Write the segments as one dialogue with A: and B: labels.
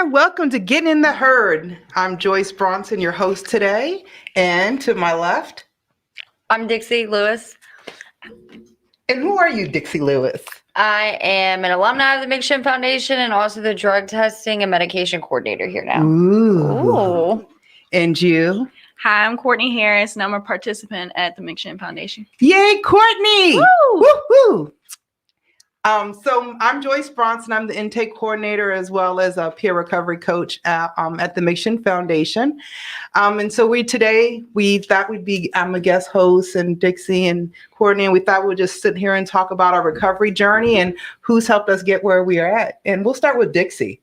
A: And welcome to Getting in the Herd. I'm Joyce Bronson, your host today. And to my left.
B: I'm Dixie Lewis.
A: And who are you, Dixie Lewis?
B: I am an alumni of the McShin Foundation and also the drug testing and medication coordinator here now.
A: Ooh. And you?
C: Hi, I'm Courtney Harris, and I'm a participant at the McShin Foundation.
A: Yay, Courtney!
C: Woo!
A: Woo-hoo! So I'm Joyce Bronson. I'm the intake coordinator as well as a peer recovery coach at the McShin Foundation. And so we thought we'd be, I'm a guest host and Dixie and Courtney, and we thought we'd just sit here and talk about our recovery journey and who's helped us get where we are at. And we'll start with Dixie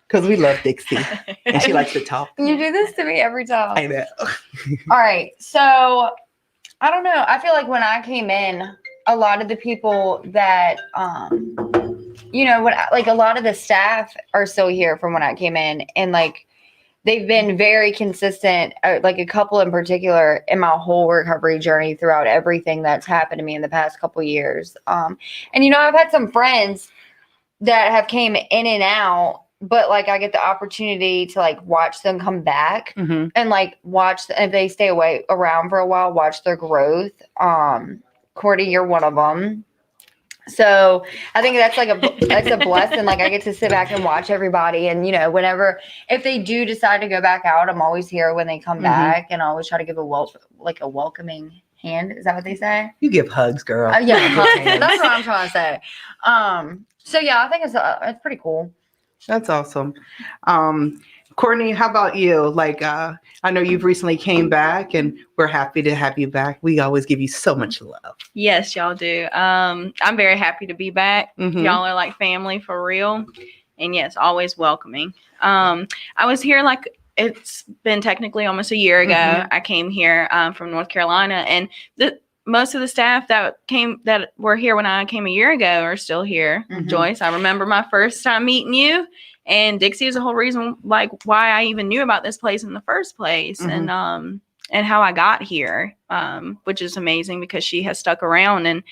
A: because we love Dixie and she likes to talk.
B: You do this to me every time.
A: I know.
B: All right. So I don't know. I feel like when I came in, a lot of the people that, a lot of the staff are still here from when I came in, and like, they've been very consistent, like a couple in particular in my whole recovery journey throughout everything that's happened to me in the past couple of years. And, I've had some friends that have came in and out, but like, I get the opportunity to like watch them come back and like watch, if they stay around for a while, watch their growth. Courtney, you're one of them. So I think that's a blessing. Like I get to sit back and watch everybody. And, if they do decide to go back out, I'm always here when they come back, and I always try to give a welcoming hand. Is that what they say?
A: You give hugs, girl.
B: Yeah. That's what I'm trying to say. So yeah, I think it's pretty cool.
A: That's awesome. Courtney, how about you? Like, I know you've recently came back and we're happy to have you back. We always give you so much love.
C: Yes, y'all do. I'm very happy to be back. Y'all are like family for real. And yes, always welcoming. I was here it's been technically almost a year ago. I came here from North Carolina, and most of the staff that were here when I came a year ago are still here. Joyce, I remember my first time meeting you. And Dixie is the whole reason, like, why I even knew about this place in the first place, and how I got here, which is amazing because she has stuck around, and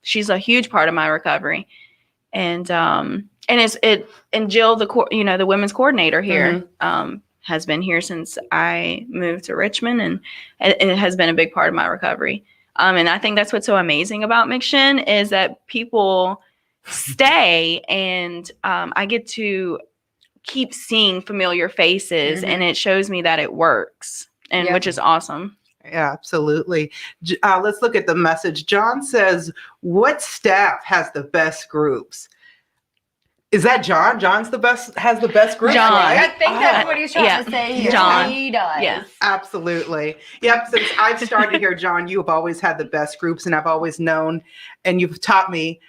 C: she's a huge part of my recovery. And Jill, the women's coordinator here, has been here since I moved to Richmond, and it has been a big part of my recovery. And I think that's what's so amazing about McShin is that people stay, and I get to keep seeing familiar faces, and it shows me that it works, and which is awesome.
A: Yeah, absolutely. Let's look at the message. John says, what staff has the best groups? Is that John? Has the best group,
C: John.
A: right?
B: I think that's what he's trying to say here.
C: John.
B: He does.
C: Yes.
A: Absolutely. Yep. Since I've started here, John, you have always had the best groups, and I've always known, and you've taught me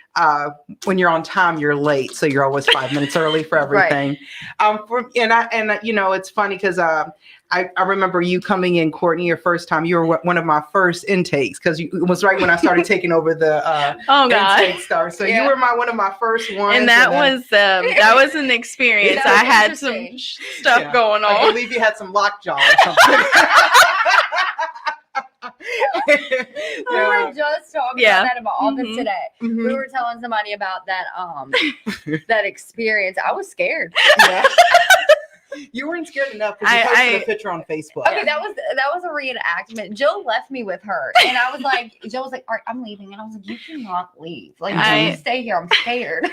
A: when you're on time, you're late. So you're always 5 minutes early for everything. It's funny because I remember you coming in, Courtney, your first time. You were one of my first intakes because it was right when I started taking over the intake start. So you were one of my first ones.
C: And that was an experience. I had some stuff going on.
A: I believe you had some lockjaw or something.
B: We were just talking about that in my office today. We were telling somebody about that that experience. I was scared.
A: Yeah. You weren't scared enough because you posted a picture on Facebook.
B: Okay, that was a reenactment. Jill left me with her, and I was like, Jill was like, "All right, I'm leaving," and I was like, "You cannot leave. Like, you stay here. I'm scared."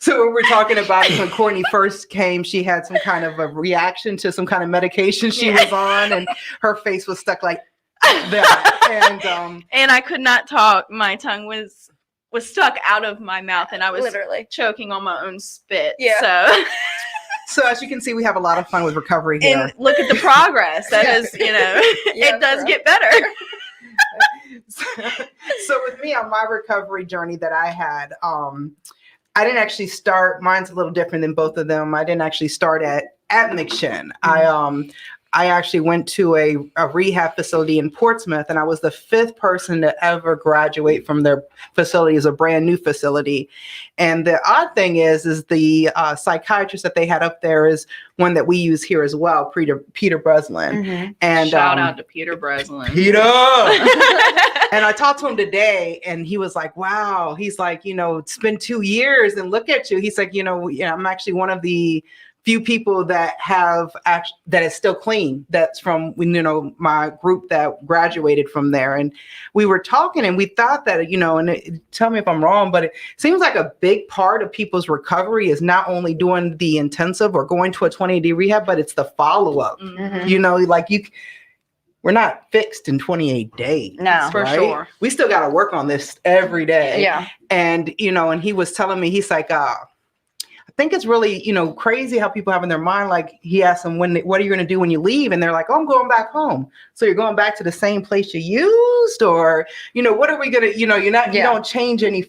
A: So what we're talking about is when Courtney first came, she had some kind of a reaction to some kind of medication she was on, and her face was stuck like that.
C: And I could not talk. My tongue was stuck out of my mouth, and I was
B: literally
C: choking on my own spit.
B: Yeah.
A: So as you can see, we have a lot of fun with recovery here.
C: And look at the progress. That is, it does get better.
A: So with me on my recovery journey that I had, I didn't actually start. Mine's a little different than both of them. I didn't actually start at McShin. I actually went to a rehab facility in Portsmouth, and I was the 5th person to ever graduate from their facility. It's a brand new facility. And the odd thing is the psychiatrist that they had up there is one that we use here as well, Peter Breslin. And
C: shout out to Peter Breslin.
A: Peter! And I talked to him today, and he was like, wow. He's like, it's been 2 years, and look at you. He's like, I'm actually one of the few people that that is still clean. That's from, my group that graduated from there. And we were talking, and we thought that, tell me if I'm wrong, but it seems like a big part of people's recovery is not only doing the intensive or going to a 28-day rehab, but it's the follow-up. We're not fixed in 28 days.
B: No,
C: for sure.
A: We still got to work on this every day.
B: Yeah.
A: And, and he was telling me, he's like, I think it's really, crazy how people have in their mind, like he asked them, what are you going to do when you leave? And they're like, oh, I'm going back home. So you're going back to the same place you used, or, what are we going to, you don't change any,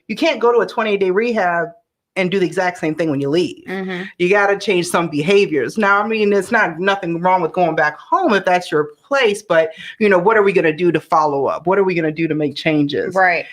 A: you can't go to a 28-day rehab and do the exact same thing when you leave.
B: Mm-hmm.
A: You got to change some behaviors. Now, I mean, it's nothing wrong with going back home if that's your place, but what are we going to do to follow up? What are we going to do to make changes?
B: Right.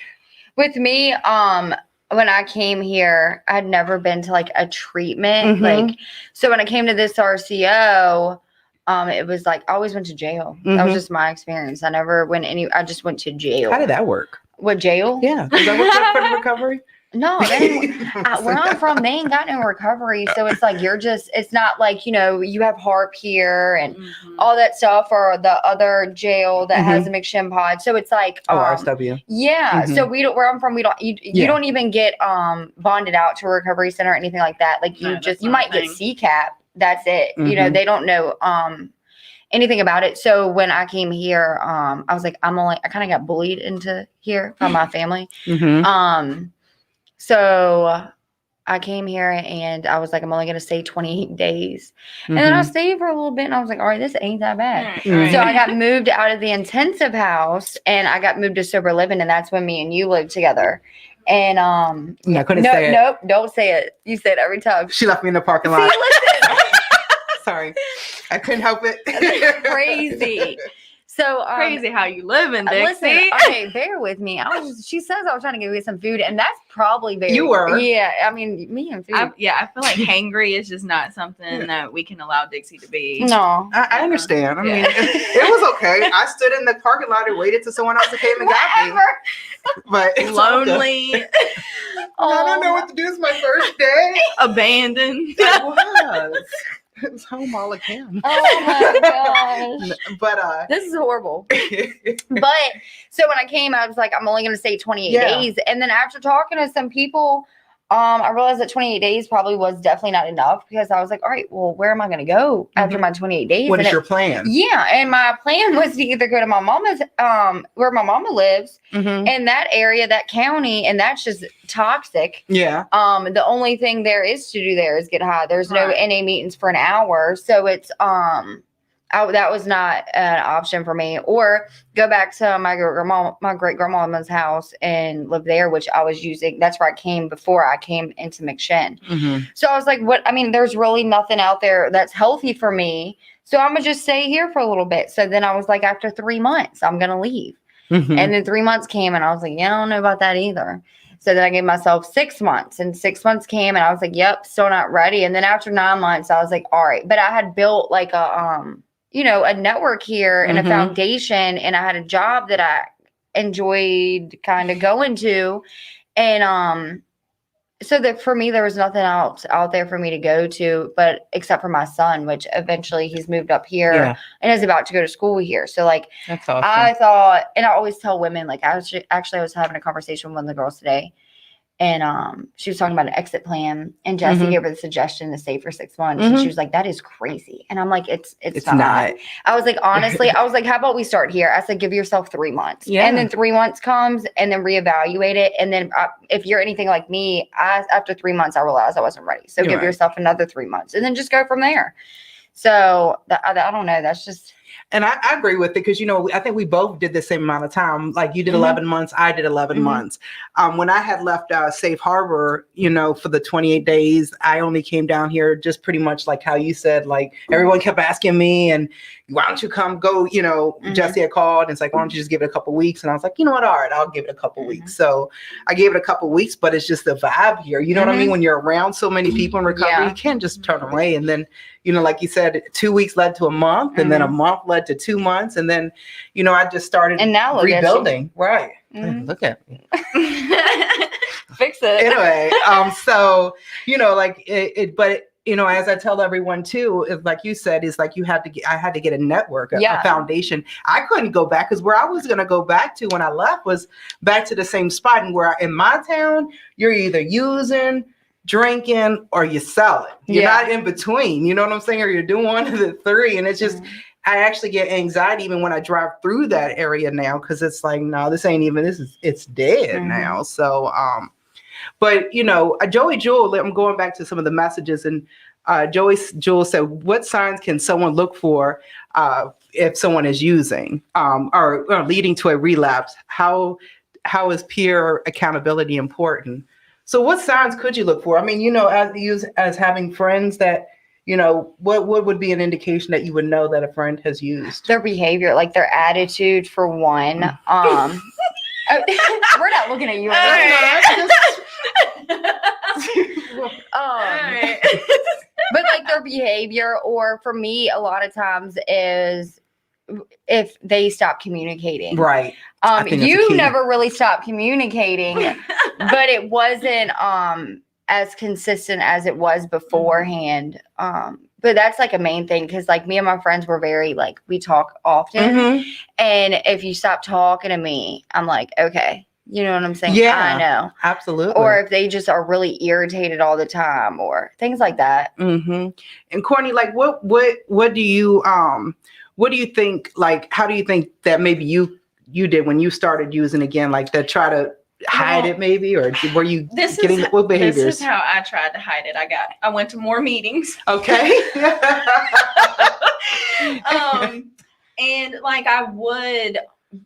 B: With me, when I came here, I'd never been to like a treatment. So when I came to this RCO, it was like I always went to jail. That was just my experience. I never went I just went to jail.
A: How did that work?
B: What, jail?
A: Yeah. Is that what's for recovery?
B: No, where I'm from, they ain't got no recovery. So it's like it's not like, you have HARP here and all that stuff, or the other jail that has a McShin pod. So it's like
A: RSW.
B: Yeah. So where I'm from, you don't even get bonded out to a recovery center or anything like that. Like you might get CCAP. That's it. They don't know anything about it. So when I came here, I was like, I kind of got bullied into here from my family. So I came here and I was like, I'm only going to stay 28 days. And then I stayed for a little bit and I was like, all right, this ain't that bad. So I got moved out of the intensive house and I got moved to sober living. And that's when me and you lived together. And
A: I couldn't say it.
B: Nope, don't say it. You say it every time.
A: She left me in the parking lot.
B: See, listen.
A: Sorry. I couldn't help it.
B: That's crazy. So
C: crazy how you living, Dixie.
B: Listen, okay, bear with me. She says I was trying to give you some food, and that's probably very.
A: You were.
B: Yeah, I mean, me and food.
C: I feel like hangry is just not something that we can allow Dixie to be.
B: No,
A: I understand. I mean, it was okay. I stood in the parking lot and waited till someone else came and got me. But it's
C: lonely.
A: I don't know what to do. It's my first day.
C: Abandoned.
A: It was. It was home all again.
B: Oh my gosh.
A: But
B: this is horrible. But so when I came, I was like, I'm only gonna stay 28 days. And then after talking to some people, I realized that 28 days probably was definitely not enough, because I was like, all right, well, where am I gonna go after my 28 days?
A: What is your plan?
B: Yeah, and my plan was to either go to my mama's, where my mama lives, in that area, that county, and that's just toxic.
A: Yeah.
B: The only thing there is to do there is get high. There's no NA meetings for an hour, so it's that was not an option for me. Or go back to my great grandmama's house and live there, which I was using. That's where I came before I came into McShin. So I was like, what? I mean, there's really nothing out there that's healthy for me. So I'm gonna just stay here for a little bit. So then I was like, after 3 months, I'm gonna leave. And then 3 months came, and I was like, yeah, I don't know about that either. So then I gave myself 6 months, and 6 months came, and I was like, yep, still not ready. And then after 9 months, I was like, all right. But I had built like a a network here and a foundation, and I had a job that I enjoyed kind of going to. And so that for me, there was nothing else out there for me to go to, but except for my son, which eventually he's moved up here and is about to go to school here. So like,
A: that's awesome.
B: I thought, and I always tell women, like I was having a conversation with one of the girls today, and she was talking about an exit plan, and Jessie gave her the suggestion to stay for 6 months. And she was like, that is crazy. And I'm like, it's not. I was like, honestly, I was like, how about we start here? I said, give yourself 3 months. And then 3 months comes, and then reevaluate it. And then if you're anything like me, after 3 months, I realized I wasn't ready. So give yourself another 3 months, and then just go from there. So I don't know. That's just.
A: And I agree with it, because, I think we both did the same amount of time. Like you did 11 months, I did 11 months. When I had left Safe Harbor, for the 28 days, I only came down here just pretty much like how you said, like everyone kept asking me and, why don't you come go, Jesse had called and it's like, why don't you just give it a couple weeks? And I was like, you know what? All right, I'll give it a couple weeks. So I gave it a couple weeks, but it's just the vibe here. You know what I mean? When you're around so many people in recovery, you can't just turn away. And then, like you said, 2 weeks led to a month, and then a month led to 2 months. And then, I just started
B: and now
A: rebuilding. Right. Look at me.
B: Fix it.
A: Anyway, so, but as I tell everyone too, is like you said, is like I had to get a network, a foundation. I couldn't go back because where I was going to go back to when I left was back to the same spot. And in my town, you're either using, drinking, or you're selling. You're not in between. You know what I'm saying? Or you're doing one of the three. And it's just, I actually get anxiety even when I drive through that area now, because it's like, no, it's dead now. So, but, Joey Jewel, I'm going back to some of the messages, and Joyce Jewel said, what signs can someone look for if someone is using or leading to a relapse? How is peer accountability important? So what signs could you look for? I mean, as having friends that, what would be an indication that you would know that a friend has used?
B: Their behavior, like their attitude for one. We're not looking at you. But like their behavior, or for me, a lot of times is if they stop communicating.
A: Right.
B: You never really stopped communicating, but it wasn't as consistent as it was beforehand. But that's like a main thing, because like me and my friends were very like, we talk often, and if you stop talking to me, I'm like, okay. You know what I'm saying?
A: Yeah,
B: I know.
A: Absolutely.
B: Or if they just are really irritated all the time, or things like that.
A: And Courtney, like what do you think, like, how do you think that maybe you did when you started using again, like to try to hide it maybe, or were you what behaviors?
C: This is how I tried to hide it. I went to more meetings.
A: Okay.
C: And like I would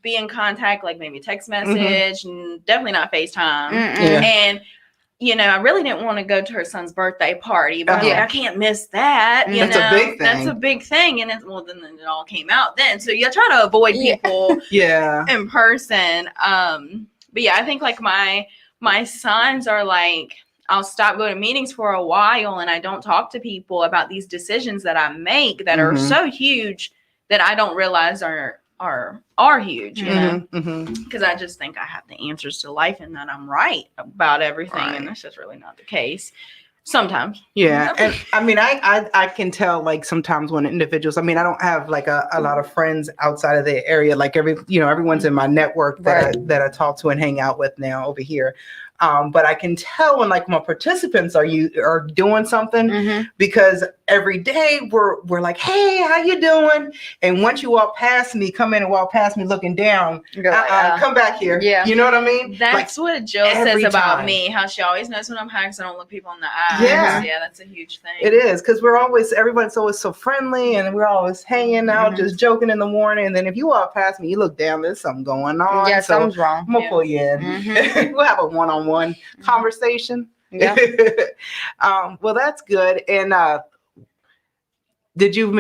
C: be in contact, like maybe text message, and definitely not FaceTime. And I really didn't want to go to her son's birthday party, but I can't miss that.
A: That's a big thing.
C: That's a big thing, and then it all came out then. So you try to avoid people, in person. But I think like my signs are like, I'll stop going to meetings for a while, and I don't talk to people about these decisions that I make that are so huge that I don't realize are huge, because I just think I have the answers to life and that I'm right about everything, and that's just really not the case sometimes.
A: And I mean, I can tell, like, sometimes when individuals, I mean, I don't have like a lot of friends outside of the area, like everyone's in my network that I talk to and hang out with now over here. But I can tell when like my participants are doing something, because every day we're like, hey, how you doing? And once you walk past me, come in and walk past me looking down, come back here. Yeah. You know what I mean?
C: That's like, what Jill says about me, how she always knows when I'm high because I don't look people in the eyes. Yeah, that's a huge thing.
A: It is, because everyone's always so friendly, and we're always hanging out, just joking in the morning. And then if you walk past me, you look down, there's something going on.
B: Yeah, something's wrong.
A: I'm going to pull you in. We'll have a one-on-one conversation. Yeah. Well, that's good. And did you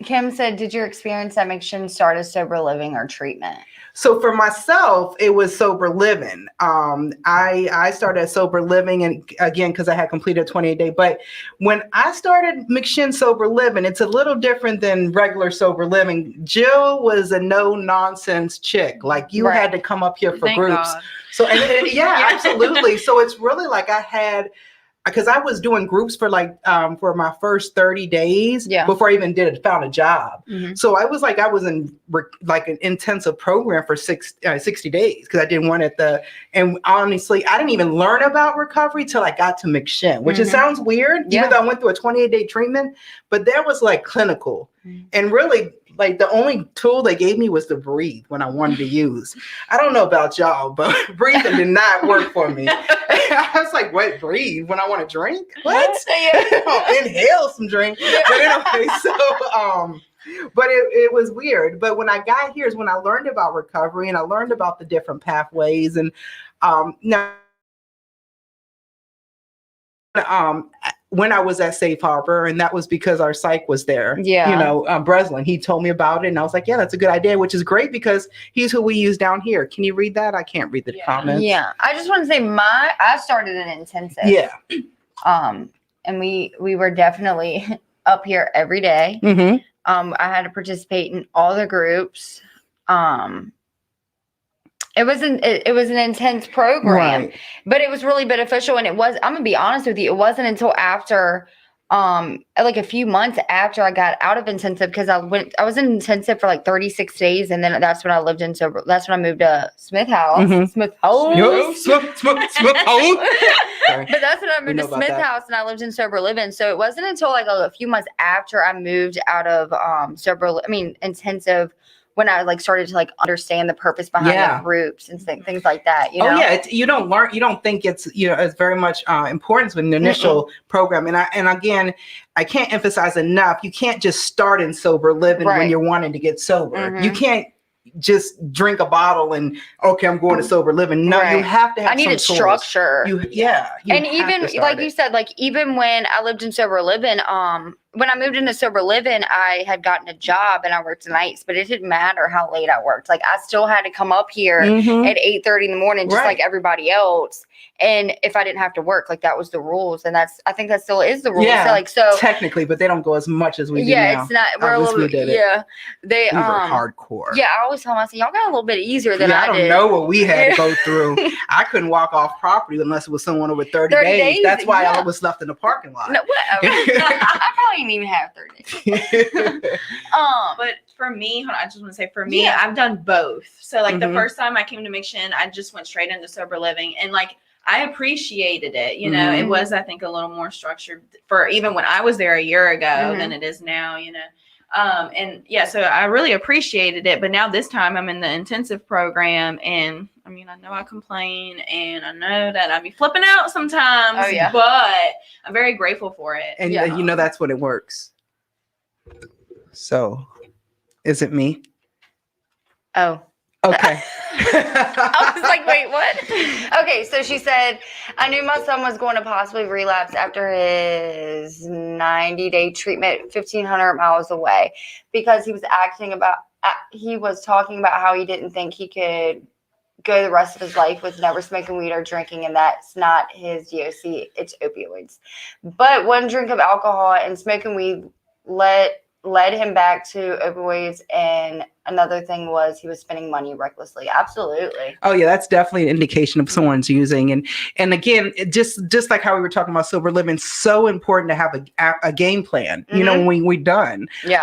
B: Kim said, did your experience at McShin start as sober living or treatment?
A: So for myself, it was sober living. I started sober living, and again, because I had completed a 28-day. But when I started McShin sober living, it's a little different than regular sober living. Jill was a no-nonsense chick. Like, you had to come up here for
C: Thank
A: groups.
C: God.
A: So absolutely. So it's really like I had, because I was doing groups for like for my first 30 days before I even found a job. So I was in like an intensive program for 60 days, because I did one and honestly, I didn't even learn about recovery till I got to McShin, which it sounds weird, even though I went through a 28-day treatment, but that was like clinical. And really, like, the only tool they gave me was to breathe when I wanted to use. I don't know about y'all, but breathing did not work for me. I was like, what, breathe when I want to drink? What? Inhale some drink. But anyway, but it was weird. But when I got here is when I learned about recovery, and I learned about the different pathways. And now when I was at Safe Harbor, and that was because our psych was there.
B: Yeah.
A: You know, Breslin, he told me about it, and I was like, yeah, that's a good idea, which is great because he's who we use down here. Can you read that? I can't read the comments.
B: Yeah. I just want to say I started an intensive.
A: Yeah.
B: And we were definitely up here every day.
A: Mm-hmm.
B: I had to participate in all the groups. It was an intense program,
A: Right.
B: but it was really beneficial. And I'm gonna be honest with you, it wasn't until after, like a few months after I got out of intensive, because I was in intensive for like 36 days. And then that's when I lived in sober. That's when I moved to Smith House.
A: Mhm.
B: Smith House.
A: Smith House. Sorry.
B: But that's when I moved
A: know
B: to
A: about
B: Smith
A: that.
B: House and I lived in sober living. So it wasn't until like a few months after I moved out of intensive, when I like started to like understand the purpose behind the groups and things like that. You know?
A: Oh yeah, you don't think it's it's very much importance with the initial program. And again, I can't emphasize enough. You can't just start in sober living when you're wanting to get sober.
B: Mhm.
A: You can't just drink a bottle and okay, I'm going to sober living. No, you have to have.
B: I needed structure.
A: You
B: and even like you said, like even when I lived in sober living, when I moved into sober living, I had gotten a job and I worked nights, but it didn't matter how late I worked. Like I still had to come up here at 8:30 in the morning, just like everybody else. And if I didn't have to work, like that was the rules. And I think that still is the rules.
A: Yeah,
B: so
A: technically, but they don't go as much as we do now.
B: Yeah, it's not. We're a little bit. Yeah,
A: we were hardcore.
B: Yeah, I always tell myself, y'all got a little bit easier than I did.
A: I don't know what we had to go through. I couldn't walk off property unless it was someone over 30 days. That's why I was left in the parking lot.
B: No, whatever. I probably didn't even have 30 days.
C: But for me, hold on, I just want to say for me, I've done both. So like the first time I came to Mission, I just went straight into sober living, and like I appreciated it. You know, it was, I think, a little more structured for even when I was there a year ago than it is now, you know. And yeah, so I really appreciated it. But now this time I'm in the intensive program, and I mean, I know I complain and I know that I be flipping out sometimes, but I'm very grateful for it.
A: And you know, that's when it works. So is it me?
B: Oh.
A: Okay.
B: I was like, wait, what? Okay, so she said, I knew my son was going to possibly relapse after his 90-day treatment 1,500 miles away because he was talking about how he didn't think he could go the rest of his life with never smoking weed or drinking, and that's not his DOC, it's opioids. But one drink of alcohol and smoking weed led him back to opioids, and another thing was he was spending money recklessly. Absolutely. Oh yeah, that's definitely an indication of someone's using. And again, just like how we were talking about sober living, so important to have a game plan. You know, when we're done. Yeah.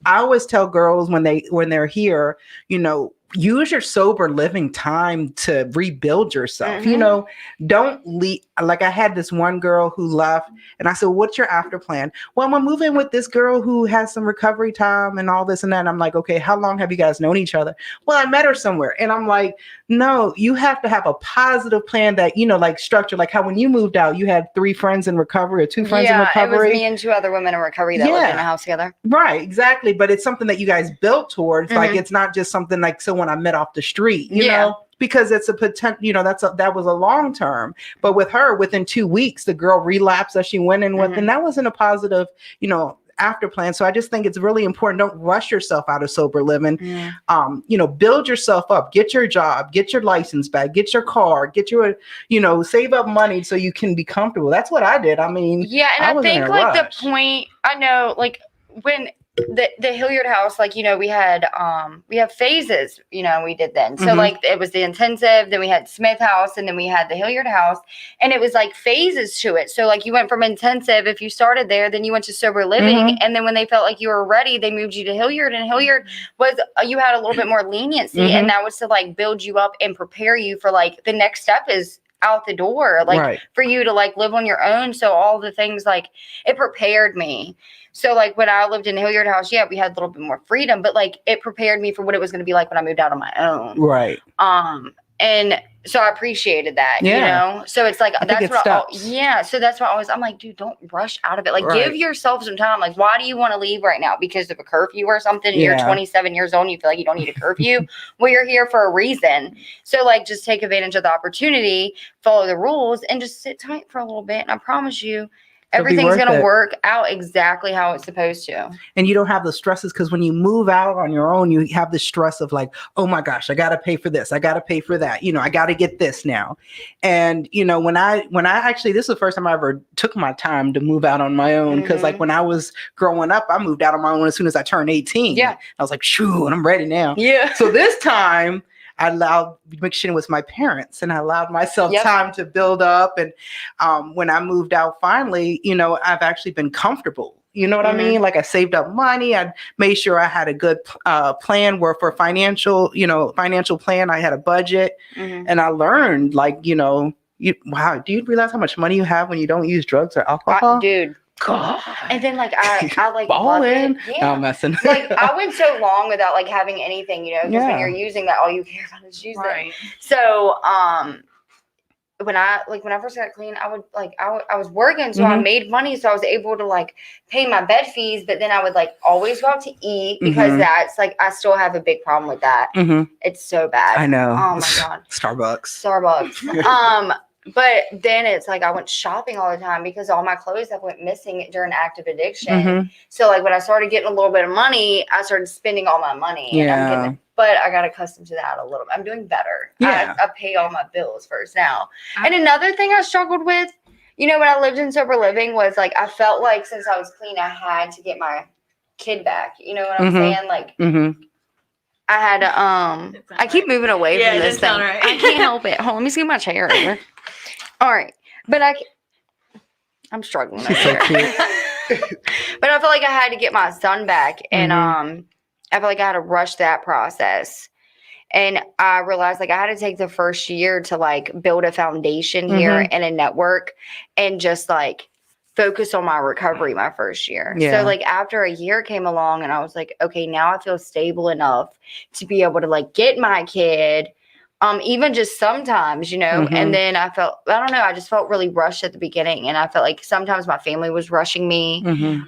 B: I always tell girls when they're here, you know, use your sober living time to rebuild yourself. You know, don't leave. Like I had this one girl who left and I said, what's your after plan? Well, I'm gonna move in with this girl who has some recovery time and all this and that. And I'm like, okay, how long have you guys known each other? Well, I met her somewhere. And I'm like, no, you have to have a positive plan that, you know, like structure, like how when you moved out, you had 3 friends in recovery or 2 friends in recovery. It was me and 2 other women in recovery that lived in a house together. Right,
A: exactly. But it's something that you guys built towards. Like, it's not just something like someone I met off the street, you know? Because it's a potential, you know, that was a long term. But with her, within 2 weeks, the girl relapsed that she went in with, and that wasn't a positive, you know, after plan. So I just think it's really important. Don't rush yourself out of sober living. You know, build yourself up, get your job, get your license back, get your car, get your, you know, save up money so you can be comfortable. That's what I did. I mean,
B: and I think like rush. The point, I know, like when the Hilliard house, like, you know, we have phases, you know, we did then. So like it was the intensive, then we had Smith house, and then we had the Hilliard house, and it was like phases to it. So like you went from intensive, if you started there, then you went to sober living. And then when they felt like you were ready, they moved you to Hilliard, and Hilliard was, you had a little bit more leniency, and that was to like build you up and prepare you for like the next step is out the door, like for you to like live on your own. So all the things, like it prepared me. So like when I lived in Hilliard house, we had a little bit more freedom, but like it prepared me for what it was going to be like when I moved out on my own. Right. And so I appreciated that, you know? So it's like, that's what so that's why I'm like, dude, don't rush out of it. Like give yourself some time. Like, why do you want to leave right now? Because of a curfew or something? You're 27 years old and you feel like you don't need a curfew. Well, you're here for a reason. So like, just take advantage of the opportunity, follow the rules, and just sit tight for a little bit. And I promise you, Everything's
A: worth
B: going to
A: it.
B: work out exactly how it's supposed to.
A: And you don't have the stresses, because when you move out on your own, you have the stress of like, oh my gosh, I got to pay for this. I got to pay for that. I got to get this now. And, when I actually, this is the first time I ever took my time to move out on my own. Cause like when I was growing up, I moved out on my own as soon as I turned 18.
B: Yeah.
A: I was like, shoo, and I'm ready now.
B: Yeah.
A: So this time I allowed McShin with my parents, and I allowed myself time to build up. And when I moved out finally, I've actually been comfortable. You know what I mean? Like I saved up money. I made sure I had a good plan for financial plan. I had a budget, and I learned wow, do you realize how much money you have when you don't use drugs or alcohol?
B: Dude.
A: God.
B: And then like I like
A: balling.
B: Yeah.
A: No, I'm messing.
B: Like I went so long without like having anything, because when you're using that, all you care about is using.
C: Right.
B: So when I first got clean, I would like I was working, so I made money, so I was able to like pay my bed fees. But then I would like always go out to eat, because that's like I still have a big problem with that. It's so bad.
A: I know.
B: Oh my god.
A: Starbucks.
B: But then it's like I went shopping all the time, because all my clothes that went missing during active addiction. So like when I started getting a little bit of money, I started spending all my money.
A: Yeah.
B: But I got accustomed to that a little bit. I'm doing better.
A: Yeah.
B: I pay all my bills first now. And another thing I struggled with, when I lived in sober living, was like I felt like since I was clean, I had to get my kid back. You know what I'm saying? Like I had to I keep moving away from this thing.
C: Right.
B: I can't help it. Hold on, let me see my chair over. All right. But I'm struggling over here. But I feel like I had to get my son back, and I feel like I had to rush that process. And I realized like I had to take the first year to like build a foundation here and a network, and just like focus on my recovery my first year.
A: Yeah.
B: So like after a year came along, and I was like, okay, now I feel stable enough to be able to like get my kid, even just sometimes, and then I just felt really rushed at the beginning. And I felt like sometimes my family was rushing me.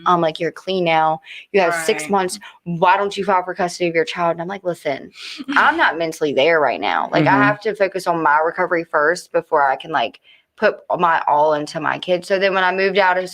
B: Like, you're clean now. You have 6 months. Why don't you file for custody of your child? And I'm like, listen, I'm not mentally there right now. Like I have to focus on my recovery first before I can like put my all into my kids. So then when I moved out of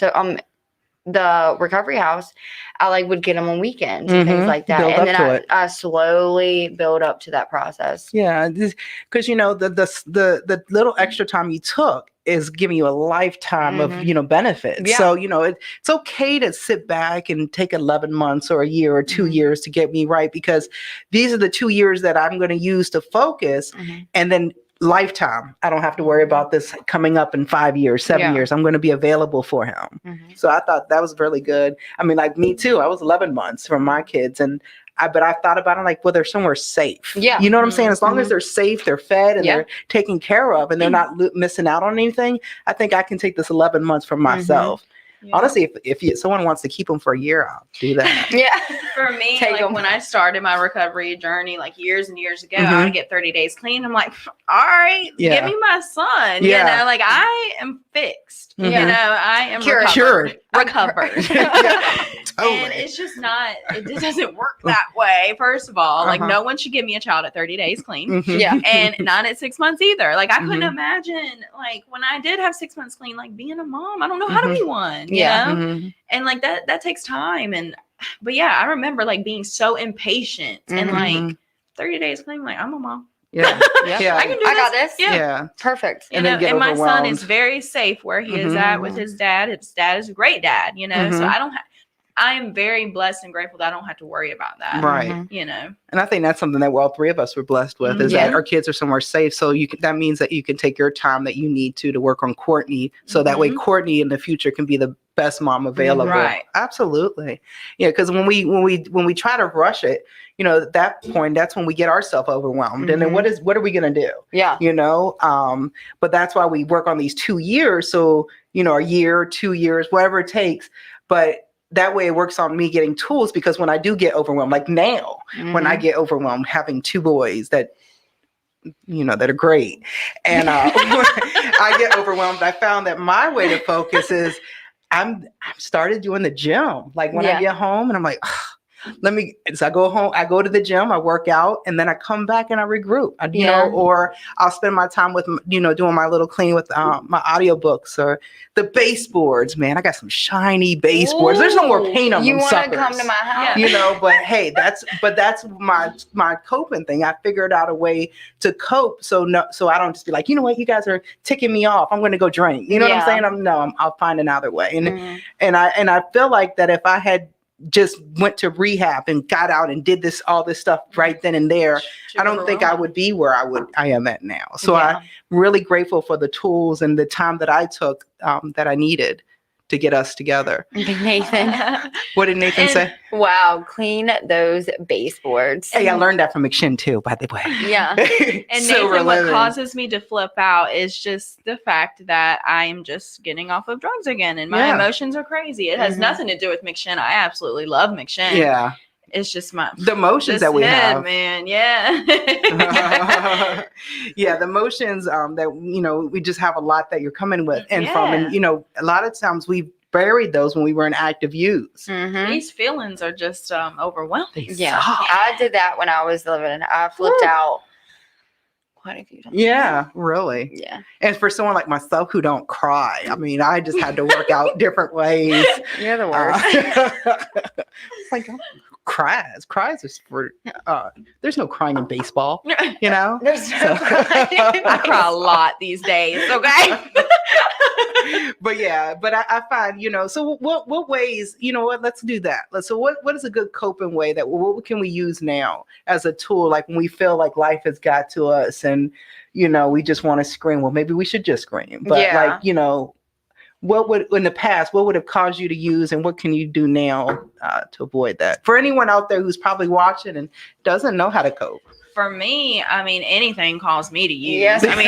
B: the recovery house, I like would get them on weekends and things like that. And then I slowly build up to that process.
A: Yeah, because the little extra time you took is giving you a lifetime of benefits.
B: Yeah.
A: So it's okay to sit back and take 11 months or a year or 2 years to get me right, because these are the 2 years that I'm going to use to focus, and then lifetime. I don't have to worry about this coming up in 5 years, 7 years. I'm going to be available for him. So I thought that was really good. I mean, like me too. I was 11 months for my kids, but I thought about it like, well, they're somewhere safe.
B: Yeah.
A: You know what I'm saying? As long as they're safe, they're fed, and they're taken care of, and they're not missing out on anything, I think I can take this 11 months for myself. Yeah. Honestly, if someone wants to keep them for a year, I'll do that.
B: Yeah.
C: For me, like when I started my recovery journey, like years and years ago, I would get 30 days clean. I'm like, all right, give me my son.
A: Yeah.
C: Like I am fixed. I am recovered.
A: Totally.
C: And it's just not, it doesn't work that way. First of all, like no one should give me a child at 30 days clean. And not at 6 months either. Like I couldn't imagine, like when I did have 6 months clean, like being a mom, I don't know how to be one. You know? And like that takes time. But yeah, I remember like being so impatient and like 30 days clean, like I'm a mom.
A: Yeah.
B: I can do this. I got this.
A: Yeah.
B: Perfect.
C: And my son is very safe where he is at with his dad. His dad is a great dad, So I am very blessed and grateful that I don't have to worry about that.
A: Right.
C: And
A: I think that's something that all three of us were blessed with, is that our kids are somewhere safe. So that means that you can take your time that you need to work on Courtney. So that way Courtney in the future can be the best mom available.
C: Right.
A: Absolutely. Yeah. Because when we try to rush it, at that point, that's when we get ourselves overwhelmed. And then what are we going to do?
B: Yeah.
A: But that's why we work on these 2 years. So, a year, 2 years, whatever it takes. But that way it works on me getting tools, because when I do get overwhelmed, like now, when I get overwhelmed having 2 boys that are great, and I get overwhelmed, I found that my way to focus is I started doing the gym. Like when I get home and I'm like, So I go home, I go to the gym, I work out, and then I come back and I regroup, you know, or I'll spend my time with, you know, doing my little clean with my audiobooks or the baseboards. Man, I got some shiny baseboards. There's no more paint on them.
B: You want
A: suckers.
B: to come to my house?
A: You know, but hey, that's my coping thing. I figured out a way to cope, so I don't just be like, you know what, you guys are ticking me off, I'm going to go drink. You know what I'm saying? I'll find another way. And I feel like that if I had just went to rehab and got out and did all this stuff right then and there, I don't think I would be where I am at now. So I'm really grateful for the tools and the time that I took that I needed to get us together.
B: Nathan.
A: What did Nathan say?
B: Wow, clean those baseboards.
A: Hey, I learned that from McShin too, by the way.
B: Yeah.
C: And Nathan, what causes me to flip out is just the fact that I am just getting off of drugs again and my emotions are crazy. It has nothing to do with McShin. I absolutely love McShin.
A: Yeah.
C: It's just
A: the emotions that we have,
C: man. Yeah.
A: Yeah, the emotions that, you know, we just have a lot that you're coming with and from, and, you know, a lot of times we buried those when we were in active use.
C: These feelings are just overwhelming.
B: Yeah, I did that when I was living. I flipped out quite a few times.
A: Yeah, really.
B: Yeah.
A: And for someone like myself who don't cry, I mean, I just had to work out different ways.
B: You're the worst.
A: Like, cries is for there's no crying in baseball, you know.
B: There's no crying.
C: I cry a lot these days, okay.
A: but I find, you know, so what ways, you know what, let's do that. So what is a good coping way that what can we use now as a tool, like when we feel like life has got to us and, you know, we just want to scream? Well, maybe we should just scream, but like, you know, what would in the past, what would have caused you to use, and what can you do now to avoid that? For anyone out there who's probably watching and doesn't know how to cope.
C: For me, I mean, anything caused me to use.
B: Yes.
C: I mean,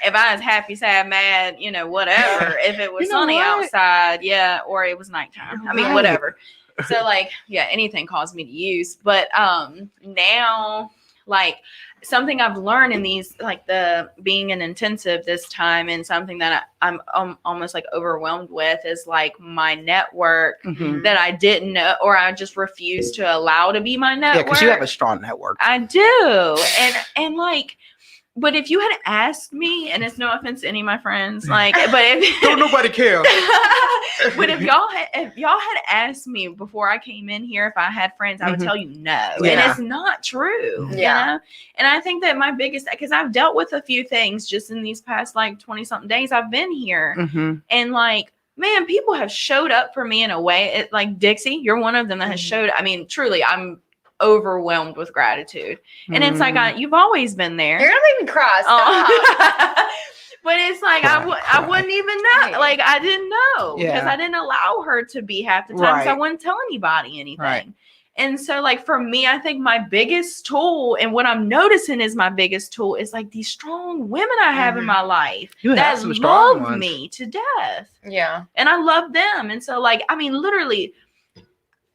C: if I was happy, sad, mad, you know, whatever. If it was sunny outside, or it was nighttime. I mean, whatever. So, like, anything caused me to use. But now, like, something I've learned in these, like the being an intensive this time, and something that I'm almost like overwhelmed with is like my network that I didn't know, or I just refused to allow to be my network.
A: Yeah, because you have a strong network.
C: I do, and like, but if you had asked me, and it's no offense to any of my friends, like, but if
A: don't nobody care.
C: But if y'all had asked me before I came in here if I had friends, I would tell you no. And it's not true. You know? And I think that my biggest, because I've dealt with a few things just in these past like 20 something days I've been here. And like, man, people have showed up for me in a way. Like Dixie, you're one of them that has showed. I mean, truly, I'm overwhelmed with gratitude. And it's like, you've always been there.
B: You're gonna make me cry. Stop.
C: But it's like, I wouldn't even know. Like, I didn't know because I didn't allow her to be half the time. So I wouldn't tell anybody anything. And so, like, for me, I think my biggest tool, and what I'm noticing is my biggest tool, is like these strong women I have in my life that love me to death.
B: Yeah.
C: And I love them. And so, like, I mean, literally,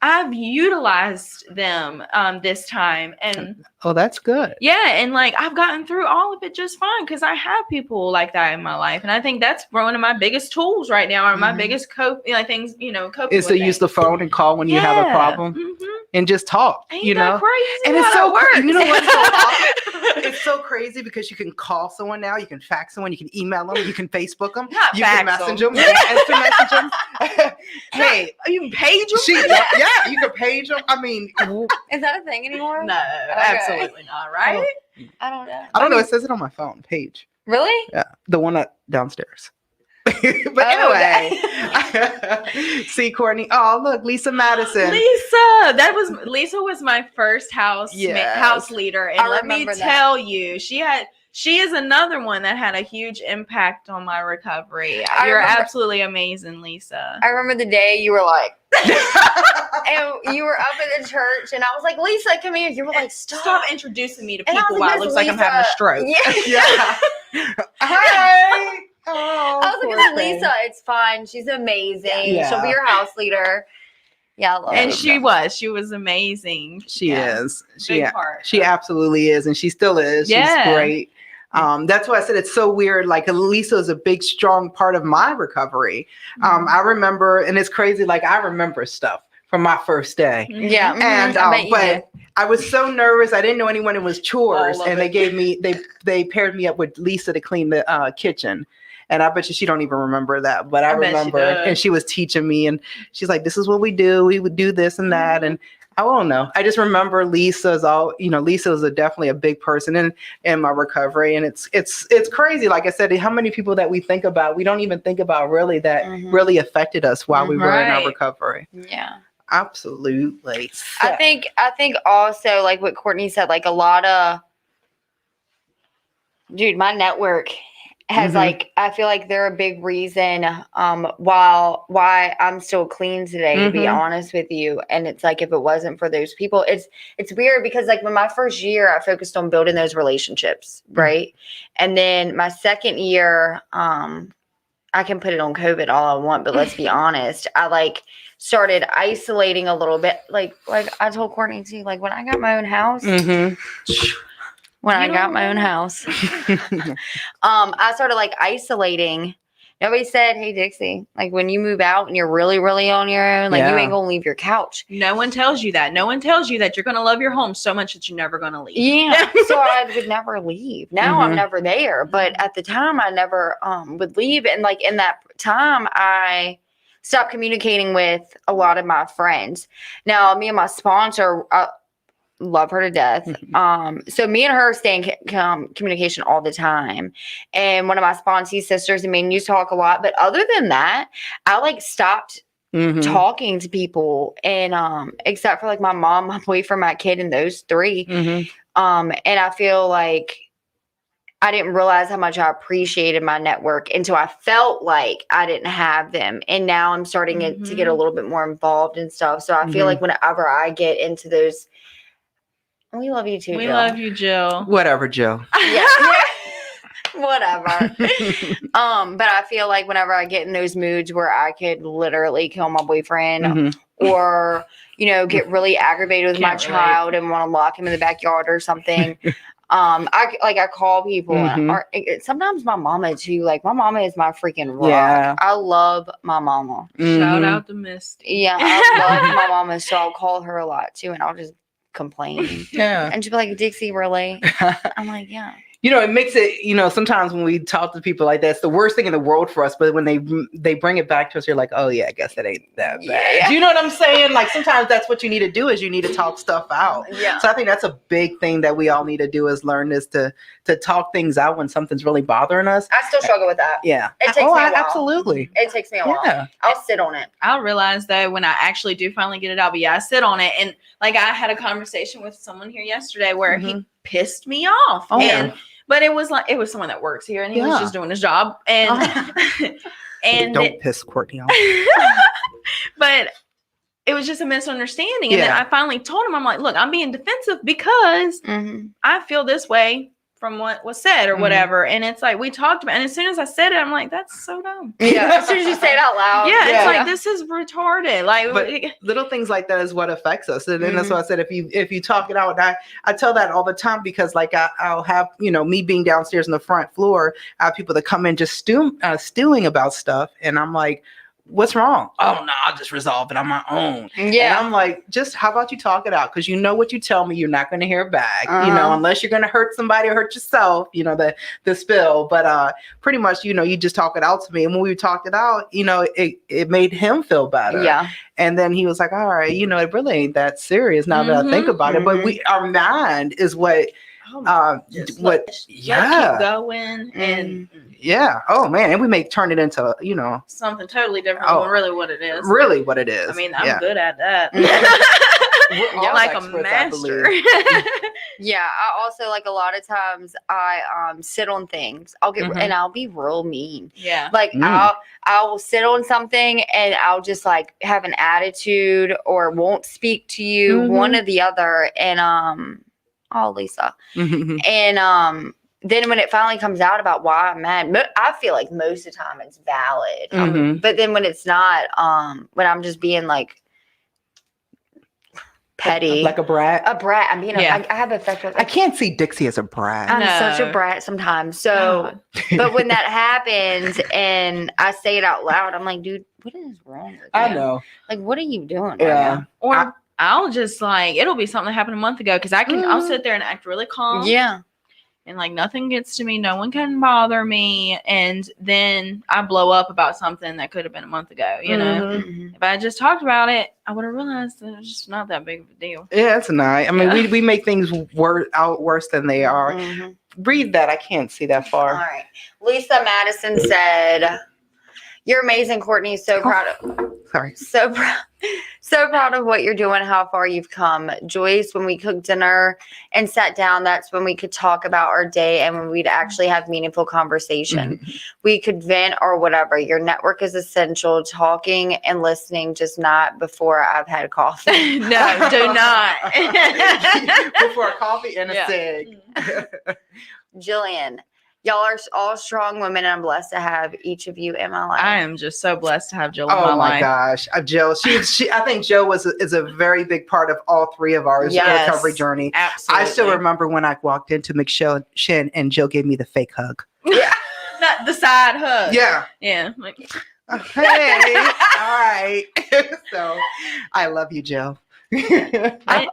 C: I've utilized them this time. And
A: oh, that's good.
C: Yeah. And like, I've gotten through all of it just fine because I have people like that in my life. And I think that's one of my biggest tools right now, or my biggest things, you know, coping
A: is to use the phone and call when you have a problem and just talk.
C: Ain't
A: you know,
C: that crazy?
A: And it's so
C: works.
A: You know what's so awesome? It's so crazy because you can call someone now, you can fax someone, you can email them, you can Facebook them, you can message them, you can instant message them. Hey,
C: you can page them?
A: Yeah, you can page them. I mean,
B: is that a thing anymore?
C: No, absolutely not. Right?
B: I don't know.
A: I don't know. It says it on my phone. Page.
B: Really?
A: Yeah, the one downstairs. But anyway, see Courtney. Oh, look, Lisa Madison.
C: Lisa was my first house leader, and let me tell you, she is another one that had a huge impact on my recovery. You're absolutely amazing, Lisa.
B: I remember the day you were like, and you were up at the church, and I was like, Lisa, come here. You were like, stop
C: introducing me to people while it looks like I'm having a stroke.
A: Yeah. Hi.
B: Oh, I was like, Lisa, it's fine. She's amazing. Yeah. She'll be your house leader. Yeah, I love
C: and
B: her.
C: She was amazing.
A: She is. She
C: part.
A: Absolutely is, and she still is. She's great. That's why I said it's so weird. Like Lisa is a big, strong part of my recovery. I remember, and it's crazy. Like I remember stuff from my first day.
B: Yeah.
A: And
B: I bet you did.
A: but I was so nervous. I didn't know anyone. It was chores,
C: All of
A: and they
C: it.
A: gave me they paired me up with Lisa to clean the kitchen. And I bet you she don't even remember that, but I
C: I bet she
A: remember.
C: does.
A: And she was teaching me, and she's like, "This is what we do. We would do this and that." And I don't know. I just remember Lisa's all. Lisa was definitely a big person in my recovery, and it's crazy. Like I said, how many people that we think about, we don't even think about really that really affected us while we were in our
C: Right.
A: recovery.
B: Yeah.
A: Absolutely.
B: I think also like what Courtney said, like a lot of my network has like, I feel like they're a big reason why I'm still clean today, to be honest with you. And it's like, if it wasn't for those people, it's weird because like when my first year I focused on building those relationships, right? And then my second year, I can put it on COVID all I want, but let's be honest, I like started isolating a little bit. Like I told Courtney too, like when I got my own house, I started like isolating. Nobody said, "Hey Dixie, like when you move out and you're really, really on your own, like you ain't gonna leave your couch."
C: No one tells you that. No one tells you that you're going to love your home so much that you're never going to leave.
B: Yeah. So I would never leave. Now I'm never there. But at the time I never would leave. And like in that time I stopped communicating with a lot of my friends. Now me and my sponsor, love her to death. So me and her stay in communication all the time. And one of my sponsee sisters and me and you talk a lot. But other than that, I like stopped talking to people, and except for like my mom, my boyfriend, my kid, and those three. And I feel like I didn't realize how much I appreciated my network until I felt like I didn't have them. And now I'm starting to get a little bit more involved and stuff. So I feel like whenever I get into those, we love you too,
C: We
B: Jill.
C: love you, Jill.
A: Whatever, Jill.
B: Yeah. Whatever. But I feel like whenever I get in those moods where I could literally kill my boyfriend or, get really aggravated with my child and want to lock him in the backyard or something. I call people and sometimes my mama too. Like my mama is my freaking rock.
A: Yeah.
B: I love my mama.
C: Shout out to Misty.
B: Yeah, I love my mama. So I'll call her a lot too, and I'll just complain.
A: Yeah.
B: And she'll be like, "Dixie, really?" I'm like, "Yeah."
A: It makes it, sometimes when we talk to people like that, it's the worst thing in the world for us. But when they bring it back to us, you're like, oh, yeah, I guess it ain't that bad.
B: Yeah.
A: Do you know what I'm saying? Like sometimes that's what you need to do is you need to talk stuff out.
B: Yeah.
A: So I think that's a big thing that we all need to do is learn is to talk things out when something's really bothering us.
B: I still struggle with that.
A: Yeah.
B: It takes me a while.
A: Absolutely.
B: It takes me a while.
A: Yeah.
B: I'll sit on it.
C: I'll realize that when I actually do finally get it out. But yeah, I sit on it. And like I had a conversation with someone here yesterday where he pissed me off.
A: Oh,
C: But it was someone that works here and he was just doing his job. And and
A: don't piss Courtney off.
C: But it was just a misunderstanding. And then I finally told him, I'm like, look, I'm being defensive because I feel this way from what was said or whatever. And it's like we talked about, and as soon as I said it, I'm like, that's so dumb.
B: Yeah. As soon as you say it out loud.
C: Yeah, it's like this is retarded. Like
A: but little things like that is what affects us. And then that's why I said if you talk it out, and I tell that all the time because like I'll have, me being downstairs on the front floor, I have people that come in just stewing about stuff, and I'm like, what's wrong? Oh no, I'll just resolve it on my own.
B: Yeah.
A: And I'm like, just how about you talk it out? Because what you tell me, you're not going to hear back, unless you're going to hurt somebody or hurt yourself, the spill. But pretty much, you just talk it out to me. And when we talked it out, it made him feel better.
B: Yeah.
A: And then he was like, all right, it really ain't that serious now that I think about it. But our mind is what
C: keep
A: yeah.
C: going and
A: Yeah. Oh man. And we may turn it into,
C: something totally different than really what it is.
A: Really what it is.
C: I mean, I'm good at that.
A: We're all
C: like a
A: experts,
C: master.
B: Yeah. I also like a lot of times I sit on things. I'll get and I'll be real mean.
C: Yeah.
B: Like I'll sit on something and I'll just like have an attitude or won't speak to you, one or the other. And Lisa. And then when it finally comes out about why I'm mad, I feel like most of the time it's valid. But then when it's not, when I'm just being like petty,
A: like a brat.
B: I'm being. I have affected.
A: I can't see Dixie as a brat.
B: I'm such a brat sometimes. So, but when that happens and I say it out loud, I'm like, dude, what is wrong with you?
A: I know.
B: Like, what are you doing?
A: Yeah.
B: Right
C: Or I'll just like, it'll be something that happened a month ago because I'll sit there and act really calm.
B: Yeah.
C: And like nothing gets to me, no one can bother me, and then I blow up about something that could have been a month ago. You know,
B: Mhm.
C: if I had just talked about it, I would have realized that it's just not that big of a deal.
A: Yeah, it's nice. I mean,
C: Yeah.
A: we make things out worse than they are.
B: Mhm.
A: Read that. I can't see that
B: All
A: far.
B: right. Lisa Madison said, "You're amazing, Courtney. So proud of
A: Sorry.
B: so proud of what you're doing, how far you've come. Joyce, when we cooked dinner and sat down, that's when we could talk about our day and when we'd actually have meaningful conversation. We could vent or whatever. Your network is essential. Talking and listening, just not before I've had coffee."
C: No, do not.
A: Before coffee and a
C: Yeah.
A: cig.
B: Jillian, y'all are all strong women, and I'm blessed to have each of you in my life.
C: I am just so blessed to have Jill in
A: Oh
C: my
A: my
C: life.
A: gosh, Jill. She. I think Jill is a very big part of all three of our
C: Yes.
A: recovery journey.
C: Absolutely.
A: I still remember when I walked into McShin and Jill gave me the fake hug.
B: Yeah.
C: Not the side hug.
A: Yeah.
C: Yeah. Like,
A: Hey. All right. So, I love you, Jill.
B: I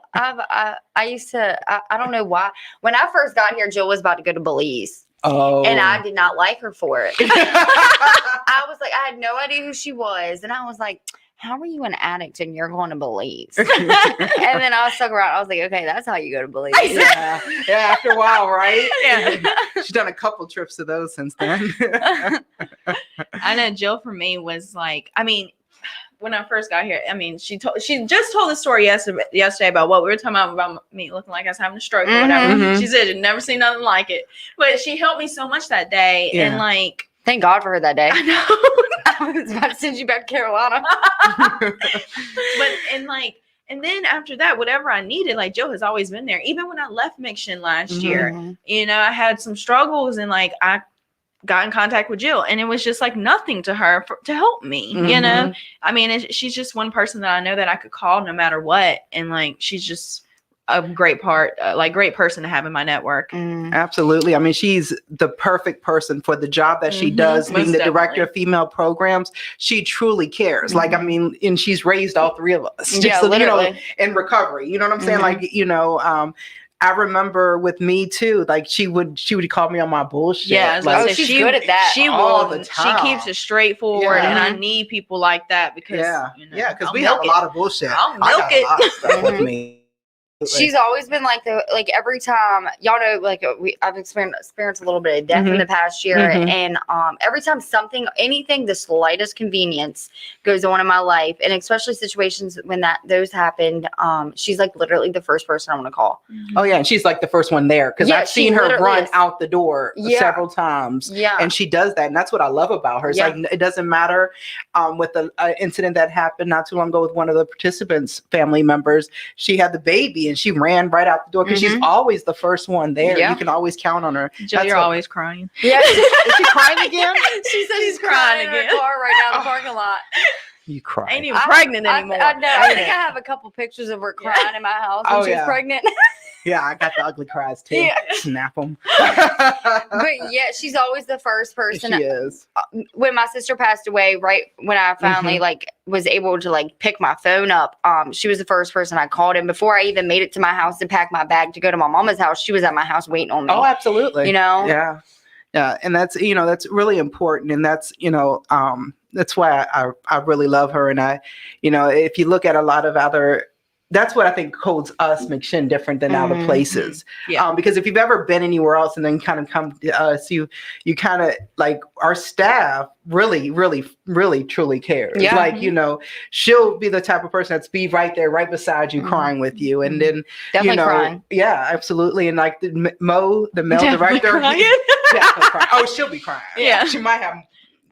B: used to, I don't know why. When I first got here, Jill was about to go to Belize.
A: Oh.
B: And I did not like her for it. I was like, I had no idea who she was. And I was like, how are you an addict and you're going to Belize? And then I stuck around. I was like, okay, that's how you go to Belize.
A: Yeah. After a while, right?
C: Yeah.
A: She's done a couple trips to those since then.
C: I know Jill for me was like, I mean, when I first got here, I mean, she just told the story yesterday about what we were talking about me looking like I was having a stroke or whatever.
A: Mhm.
C: She said she'd never seen nothing like it, but she helped me so much that day,
A: Yeah.
C: and like,
B: Thank God for her that day.
C: I know.
B: I was about to send you back to Carolina.
C: But and then after that, whatever I needed, like Jill has always been there. Even when I left Miction last year, you know, I had some struggles and like I got in contact with Jill and it was just like nothing to her to help me, you know? I mean, she's just one person that I know that I could call no matter what. And like, she's just a great great person to have in my network.
A: Absolutely. I mean, she's the perfect person for the job that she does, being
C: Most
A: the director
C: definitely.
A: of female programs. She truly cares. Like, I mean, and she's raised all three of us.
B: Yeah,
A: So, you know,
B: literally.
A: in recovery. You know what I'm saying? Like, you know, I remember with me too, like she would call me on my bullshit.
C: Yeah, I was
A: like,
C: gonna say,
B: she's good at that.
C: She
A: all
C: will.
A: the
C: She
A: time.
C: keeps it straightforward,
A: Yeah.
C: and I need people like that because you know,
A: because
C: I'll
A: we have
C: milk
A: a lot of bullshit.
C: I'll
A: I
C: milk
A: got
C: it.
A: a lot of stuff with me.
B: She's always been like every time, y'all know, like I've experienced a little bit of death in the past year, and every time anything, the slightest convenience goes on in my life, and especially situations when those happened, she's like literally the first person I want to call.
A: Oh yeah, and she's like the first one there because
B: Yeah,
A: I've
B: she
A: seen her
B: literally
A: run
B: is.
A: out the door
B: Yeah.
A: several times.
B: Yeah,
A: And she does that, and that's what I love about her. It's like it doesn't matter with the incident that happened not too long ago with one of the participants' family members. She had the baby, and she ran right out the door because she's always the first one there.
B: Yeah.
A: You can always count on her.
C: Jill,
A: That's
C: you're
A: what-
C: always crying.
B: yeah.
A: Is she crying again?
B: She says she's
C: crying
B: crying in her
C: again.
B: car right now in the parking lot.
A: You cry.
C: Ain't even pregnant anymore.
B: I know. I think I have a couple pictures of her crying in my house when
A: Oh,
B: she was
A: yeah.
B: pregnant.
A: Yeah, I got the ugly cries too.
B: Yeah.
A: Snap them.
B: But yeah, she's always the first person.
A: She is.
B: When my sister passed away, right when I finally like was able to like pick my phone up, she was the first person I called. And before I even made it to my house to pack my bag to go to my mama's house, she was at my house waiting on me.
A: Oh, absolutely.
B: You know?
A: Yeah. Yeah. And that's, you know, that's really important. And that's, you know, that's why I really love her. And I, you know, if you look at a lot of other, that's what I think holds us McShin different than other places.
C: Yeah.
A: Because if you've ever been anywhere else and then kind of come to us, you kind of like our staff really, really, really, truly cares.
B: Yeah.
A: Like, you know, she'll be the type of person that's be right there, right beside you, crying with you. And then,
B: Definitely
A: you know,
B: crying.
A: yeah, absolutely. And like Mo, the male
C: Definitely
A: director,
C: crying.
A: definitely crying. Oh, she'll be crying.
C: Yeah.
A: She might have.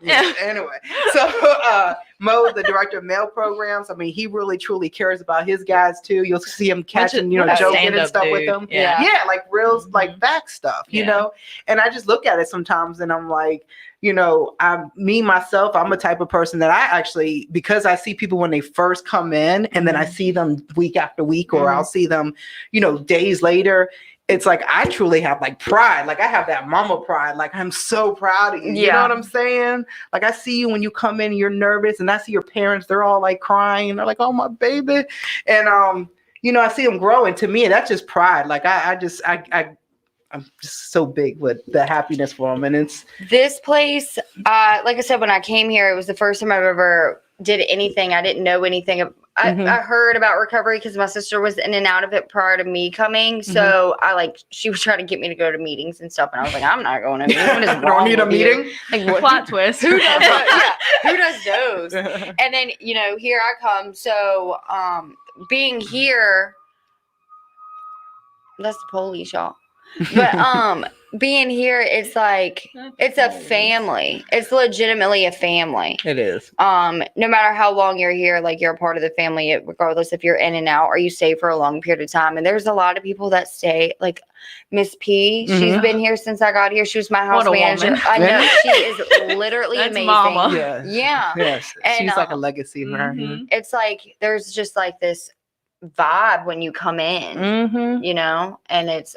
C: Yeah.
A: Anyway, so Mo, the director of male programs, I mean, he really truly cares about his guys too. You'll see him catching, you know,
C: what a
A: joking and
C: stand-up
A: stuff with
C: dude.
A: them.
C: Yeah.
A: Yeah, like real, like back stuff, you
C: Yeah.
A: know. And I just look at it sometimes, and I'm like, you know, I'm a type of person that I actually, because I see people when they first come in, and then I see them week after week, or I'll see them, you know, days later. it's like I truly have like pride. Like I have that mama pride. Like I'm so proud of you. You know what I'm saying? Like I see you when you come in, you're nervous, and I see your parents. They're all like crying. They're like, "Oh my baby," and I see them grow. And to me, that's just pride. Like I'm just so big with the happiness for them. And it's
B: this place. Like I said, when I came here, it was the first time I've ever did anything. I didn't know anything. I heard about recovery because my sister was in and out of it prior to me coming. So she was trying to get me to go to meetings and stuff. And I was like, I'm not going to meetings. What is wrong
A: don't need a
B: with you?
A: meeting.
B: Like, what?
C: Plot twist.
B: Who does that? Yeah. Who does those? And then, here I come. So, being here, that's the police, y'all. But, being here, it's like, it's a family. It's legitimately a family.
A: It is.
B: No matter how long you're here, like you're a part of the family, regardless if you're in and out or you stay for a long period of time. And there's a lot of people that stay, like Miss P. She's been here since I got here. She was my house manager.
C: Woman.
B: I know she is literally
C: That's
B: amazing.
C: mama.
B: Yeah.
A: Yes.
B: And,
A: she's like a legacy for her.
B: It's like there's just like this vibe when you come in, and it's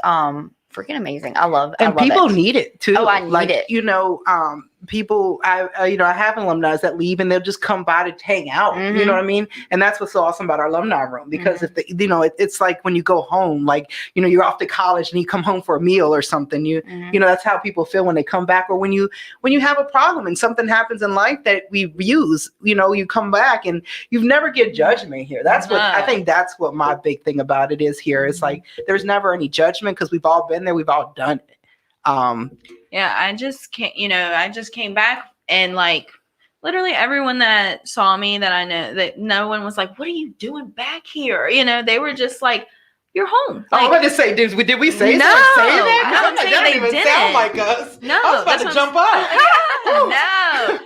B: freaking amazing. I love
A: people
B: it.
A: need it too.
B: Oh, I need it.
A: People, I have alumni that leave and they'll just come by to hang out. You know what I mean? And that's what's so awesome about our alumni room, because if it's like when you go home, like, you're off to college and you come home for a meal or something, that's how people feel when they come back, or when you have a problem and something happens in life that we use, you come back and you've never get judgment here. That's what I think. That's what my big thing about it is here. It's like, there's never any judgment because we've all been there. We've all done it.
C: I just came back, and like literally everyone that saw me that I know, that no one was like, what are you doing back here? They were just like, you're home. Like,
A: I was about to say, did we say
C: no,
A: that?
C: No, I'm saying
A: that
C: they
A: don't even
C: didn't.
A: sound like us.
C: No,
A: I was about to jump up.
C: No.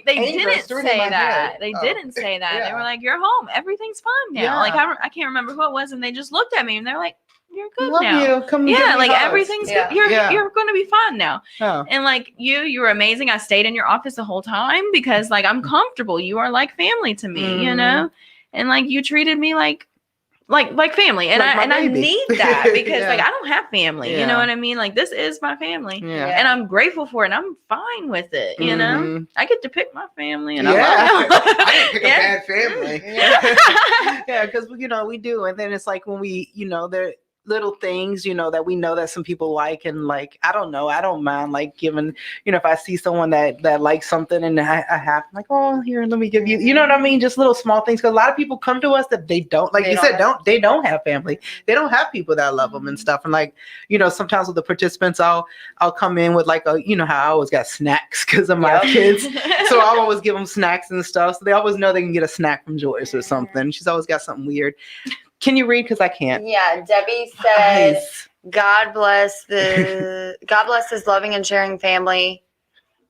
C: They
A: Anger
C: didn't
A: through
C: say
A: my
C: that.
A: head.
C: They
A: Oh.
C: didn't say that.
A: Yeah.
C: They were like, you're home. Everything's fine now.
A: Yeah.
C: Like, I can't remember who it was. And they just looked at me and they're like, you're good
A: Love
C: now.
A: you. Come give
C: Yeah,
A: me
C: like
A: hugs.
C: everything's good. You're going to be fine now.
A: Oh.
C: And like you were amazing. I stayed in your office the whole time because like I'm comfortable. You are like family to me, and like you treated me like family, and
A: Like
C: I need that because like
A: Yeah.
C: I don't have family. You know what I mean? Like this is my family,
A: Yeah.
C: and I'm grateful for it. And I'm fine with it. You know, I get to pick my family, and
A: Yeah.
C: I love them.
A: I didn't pick
C: Yeah.
A: a bad family. Yeah, because we do, and then it's like when we, there little things, that we know that some people like, and like I don't mind like giving, if I see someone that likes something and I have like, oh, here, let me give you, you know what I mean, just little small things, because a lot of people come to us that they don't, like they don't have family, they don't have people that love them and stuff, and like sometimes with the participants I'll come in with like a, how I always got snacks because of my kids, so I'll always give them snacks and stuff, so they always know they can get a snack from Joyce or something. She's always got something weird. Can you read? Because I can't.
B: Yeah, Debbie said, God bless this loving and sharing family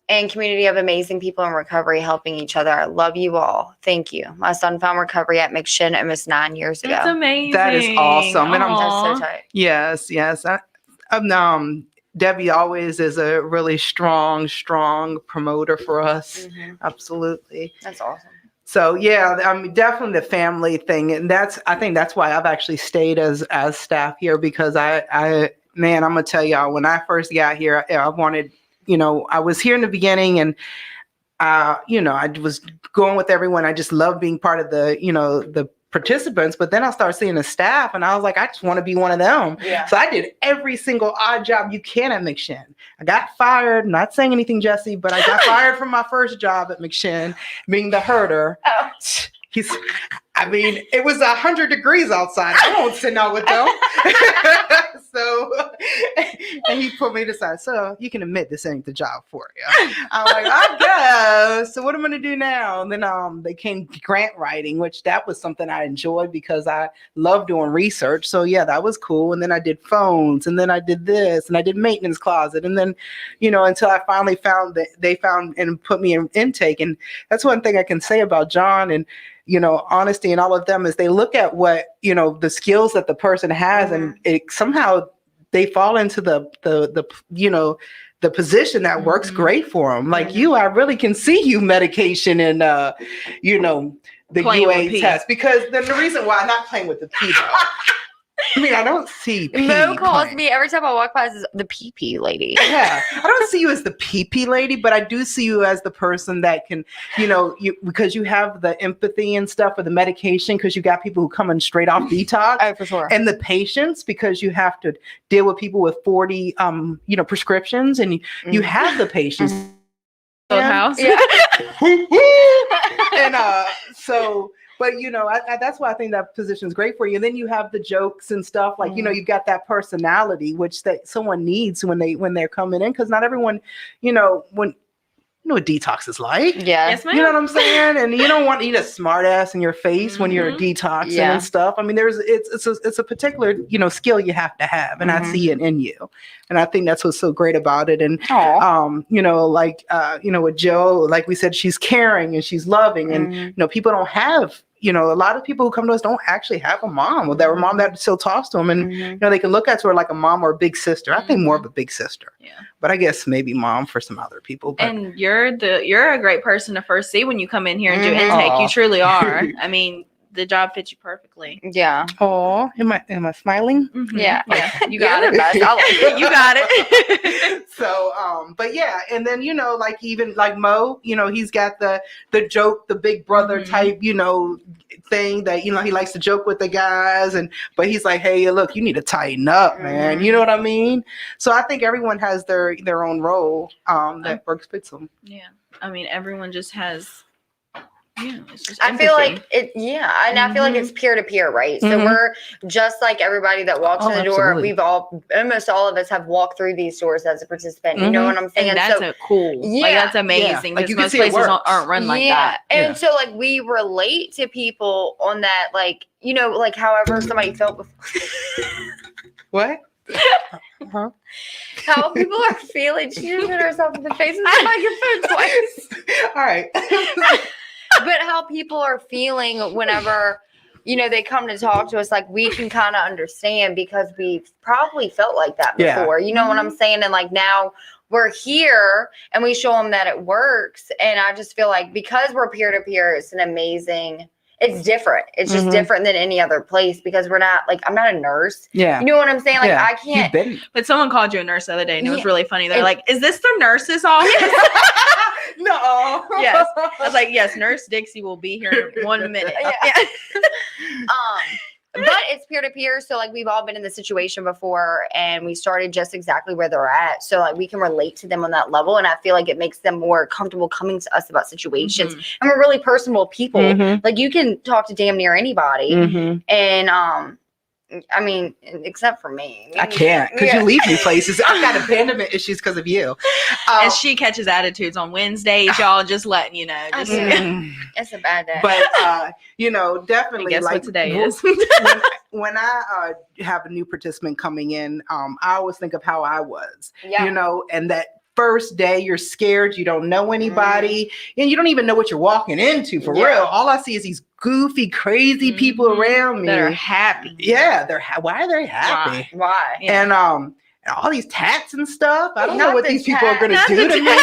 B: and community of amazing people in recovery helping each other. I love you all. Thank you. My son found recovery at McShin almost 9 years ago.
C: That's amazing.
A: That is awesome. And
B: That's so tight.
A: Yes. Debbie always is a really strong promoter for us. Absolutely.
B: That's awesome.
A: So yeah, I mean, definitely the family thing, and I think that's why I've actually stayed as staff here, because I'm gonna tell y'all, when I first got here, I wanted, I was here in the beginning, and I was going with everyone. I just love being part of the participants, but then I started seeing the staff and I was like, I just want to be one of them.
B: Yeah.
A: So I did every single odd job you can at McShin. I got fired, not saying anything, Jesse, but I got fired from my first job at McShin, being the herder.
B: Oh.
A: It was 100 degrees outside. I won't sit out with them. And he put me to the side. So you can admit this ain't the job for you. I'm like, I guess. So what am I going to do now? And then they came grant writing, which that was something I enjoyed because I love doing research. So yeah, that was cool. And then I did phones, and then I did this, and I did maintenance closet. And then, until I finally found that they found and put me in intake. And that's one thing I can say about John and, honesty and all of them is they look at what, the skills that the person has, and it somehow they fall into the position that works great for them. Like I really can see you medication and, the
C: playing
A: UA test, because then the reason why I'm not playing with the P though. I mean, I don't see pee.
B: Mo calls
A: playing.
B: me every time I walk past as the pee lady.
A: Yeah, I don't see you as the pee lady, but I do see you as the person that can, because you have the empathy and stuff for the medication, because you got people who come in straight off detox.
B: Oh, for sure.
A: And the patience, because you have to deal with people with 40, prescriptions, and you have the patience.
C: House.
B: Yeah.
A: And but that's why I think that position is great for you. And then you have the jokes and stuff, like you've got that personality which that someone needs when they're coming in, because not everyone, when what detox is like.
B: Yeah.
C: Yes, ma'am.
A: You know what I'm saying? And you don't want to eat a smart ass in your face when you're detoxing and stuff. I mean, it's a particular, skill you have to have. And I see it in you. And I think that's what's so great about it. And, with Joe, like we said, she's caring and she's loving, and, people don't have, a lot of people who come to us don't actually have a mom, or their mom that still talks to them. And, they can look at her like a mom or a big sister. I think more of a big sister.
C: Yeah.
A: But I guess maybe mom for some other people. But.
C: And you're a great person to first see when you come in here and do intake. You truly are. I mean, the job fits you perfectly.
B: Yeah.
A: Oh, am I smiling?
C: Mm-hmm.
B: Yeah.
C: You got it.
B: I like it.
C: You got it.
A: So, but yeah, and then even like Mo, he's got the joke, the big brother type, thing that he likes to joke with the guys, but he's like, hey, look, you need to tighten up, man. You know what I mean? So I think everyone has their own role that works fits them.
C: Yeah, I mean, everyone just has. Yeah, it's just
B: I feel like it, and I feel like it's peer to peer, right? So we're just like everybody that walks in the door.
A: Absolutely.
B: Almost all of us have walked through these doors as a participant. You know what I'm saying?
C: And that's that's amazing.
A: Like,
C: because
A: you can
C: most
A: see it
C: places
A: works.
C: aren't run like that.
B: And so like we relate to people on that, like, like however somebody felt before.
A: What?
B: How people are feeling. She just hit herself in the face with the microphone twice.
A: All right.
B: But how people are feeling whenever, they come to talk to us, like we can kind of understand because we've probably felt like that before. You know what I'm saying? And like now we're here and we show them that it works. And I just feel like because we're peer to peer, it's different. It's just different than any other place because we're not like, I'm not a nurse.
A: Yeah.
B: You know what I'm saying? Like I can't.
C: But someone called you a nurse the other day and it was really funny. They're like, is this the nurse's office?
A: No.
C: Yes. I was like, yes, Nurse Dixie will be here in 1 minute. Yeah.
B: But it's peer to peer. So like we've all been in this situation before and we started just exactly where they're at. So like we can relate to them on that level. And I feel like it makes them more comfortable coming to us about situations. And we're really personable people. Like you can talk to damn near anybody. And I mean, except for me.
A: I can't because you leave me places. I've got abandonment issues because of you.
C: And she catches attitudes on Wednesdays, y'all, just letting you know. Just,
B: it's a bad day.
A: But, definitely.
C: Guess
A: like,
C: what today is?
A: when I have a new participant coming in, I always think of how I was, and that first day you're scared, you don't know anybody, and you don't even know what you're walking into for real. All I see is these goofy, crazy people around me
C: that are happy.
A: Yeah, why are they happy?
B: Why?
A: Yeah. And all these tats and stuff. I don't know what these people are going to do to me.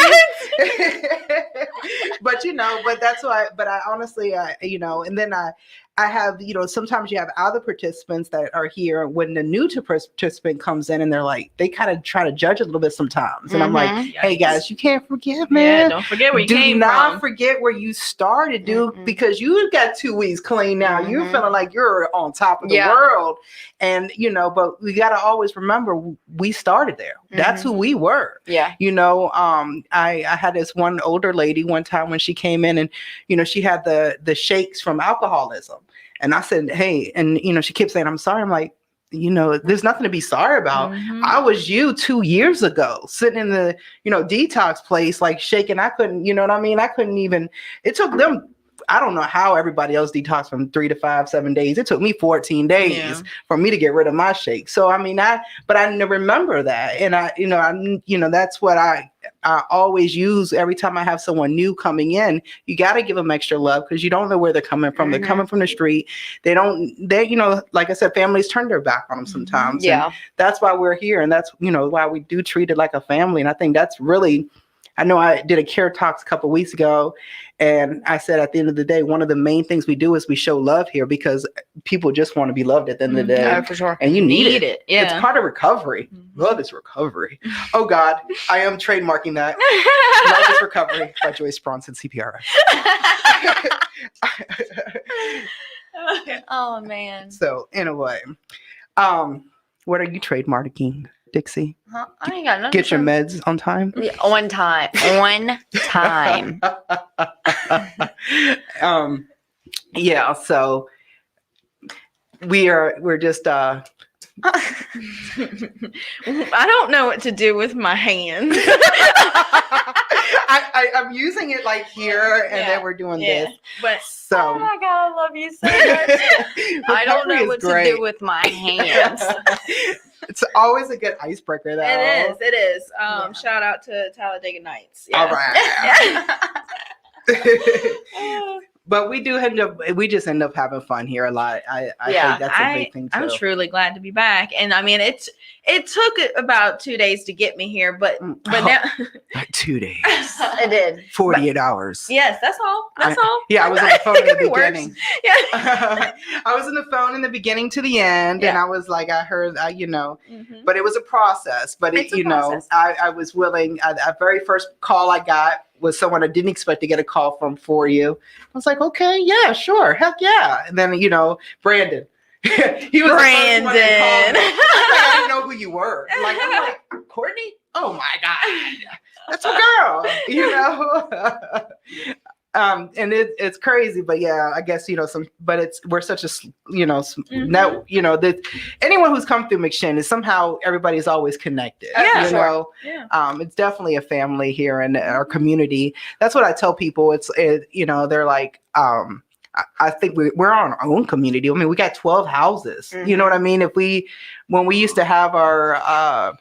A: But that's why. But I honestly, and then I have, sometimes you have other participants that are here when the new participant comes in and they're like, they kind of try to judge a little bit sometimes. And I'm like, hey guys, you can't forget, man.
C: Yeah, don't forget where you came from.
A: Do not forget where you started, dude, because you got 2 weeks clean now. You're feeling like you're on top of the world. And, but we got to always remember we started there. That's who we were.
B: Yeah.
A: I had this one older lady one time when she came in and, she had the shakes from alcoholism. And I said, hey, and, she kept saying, I'm sorry. I'm like, there's nothing to be sorry about. I was you 2 years ago sitting in the, detox place, like shaking. I couldn't, you know what I mean? I couldn't even, it took them, I don't know how everybody else detoxed from 3 to 5, 7 days. It took me 14 days for me to get rid of my shake. So, I mean, but I remember that. And that's what I always use every time I have someone new coming in. You got to give them extra love because you don't know where they're coming from. They're coming from the street. They like I said, families turn their back on them sometimes. Yeah. And that's why we're here. And that's, why we do treat it like a family. And I think that's really, I know I did a care talks a couple weeks ago, and I said at the end of the day, one of the main things we do is we show love here because people just want to be loved at the end of the day.
B: Oh, for sure.
A: And you need it.
C: Yeah.
A: It's part of recovery. Love is recovery. Oh God, I am trademarking that. Love is recovery by Joyce Bronson, CPRS.
B: Oh man.
A: So anyway, what are you trademarking, Dixie?
B: Huh? I ain't got nothing.
A: Get your meds on time.
B: Yeah, on time. On time.
A: Yeah. So we're just
C: I don't know what to do with my hands.
A: I'm using it like here, and then we're doing this.
C: But
A: So
B: Oh my god, I love you so much. I don't know what to do with my hands.
A: It's always a good icebreaker, though.
C: it is. Shout out to Talladega Nights. Yeah.
A: All right. But we just end up having fun here a lot. I think that's a big thing too.
C: I'm truly glad to be back. And I mean, it took about 2 days to get me here, but now
A: like 2 days.
B: It did.
A: 48 hours.
C: Yes, that's all. That's all.
A: Yeah, I was on the phone in the
C: It could be worse.
A: beginning.
C: Yeah.
A: I was on the phone in the beginning to the end, and I was like, I heard,
C: Mhm.
A: but it was a process. But
C: It's a process.
A: I was willing. The very first call I got was someone I didn't expect to get a call from for you. I was like, okay, yeah, sure, heck yeah. And then Brandon. He was
C: Brandon.
A: The first one that called me. I didn't know who you were. I'm like, Courtney? Oh my God, that's a girl. And it's crazy, but yeah, I guess we're such a no, anyone who's come through McShin is somehow everybody's always connected.
C: Yeah,
A: sure.
C: Yeah.
A: It's definitely a family here in our community. That's what I tell people. They're like, I think we're our own community. I mean, we got 12 houses. You know what I mean? When we used to have our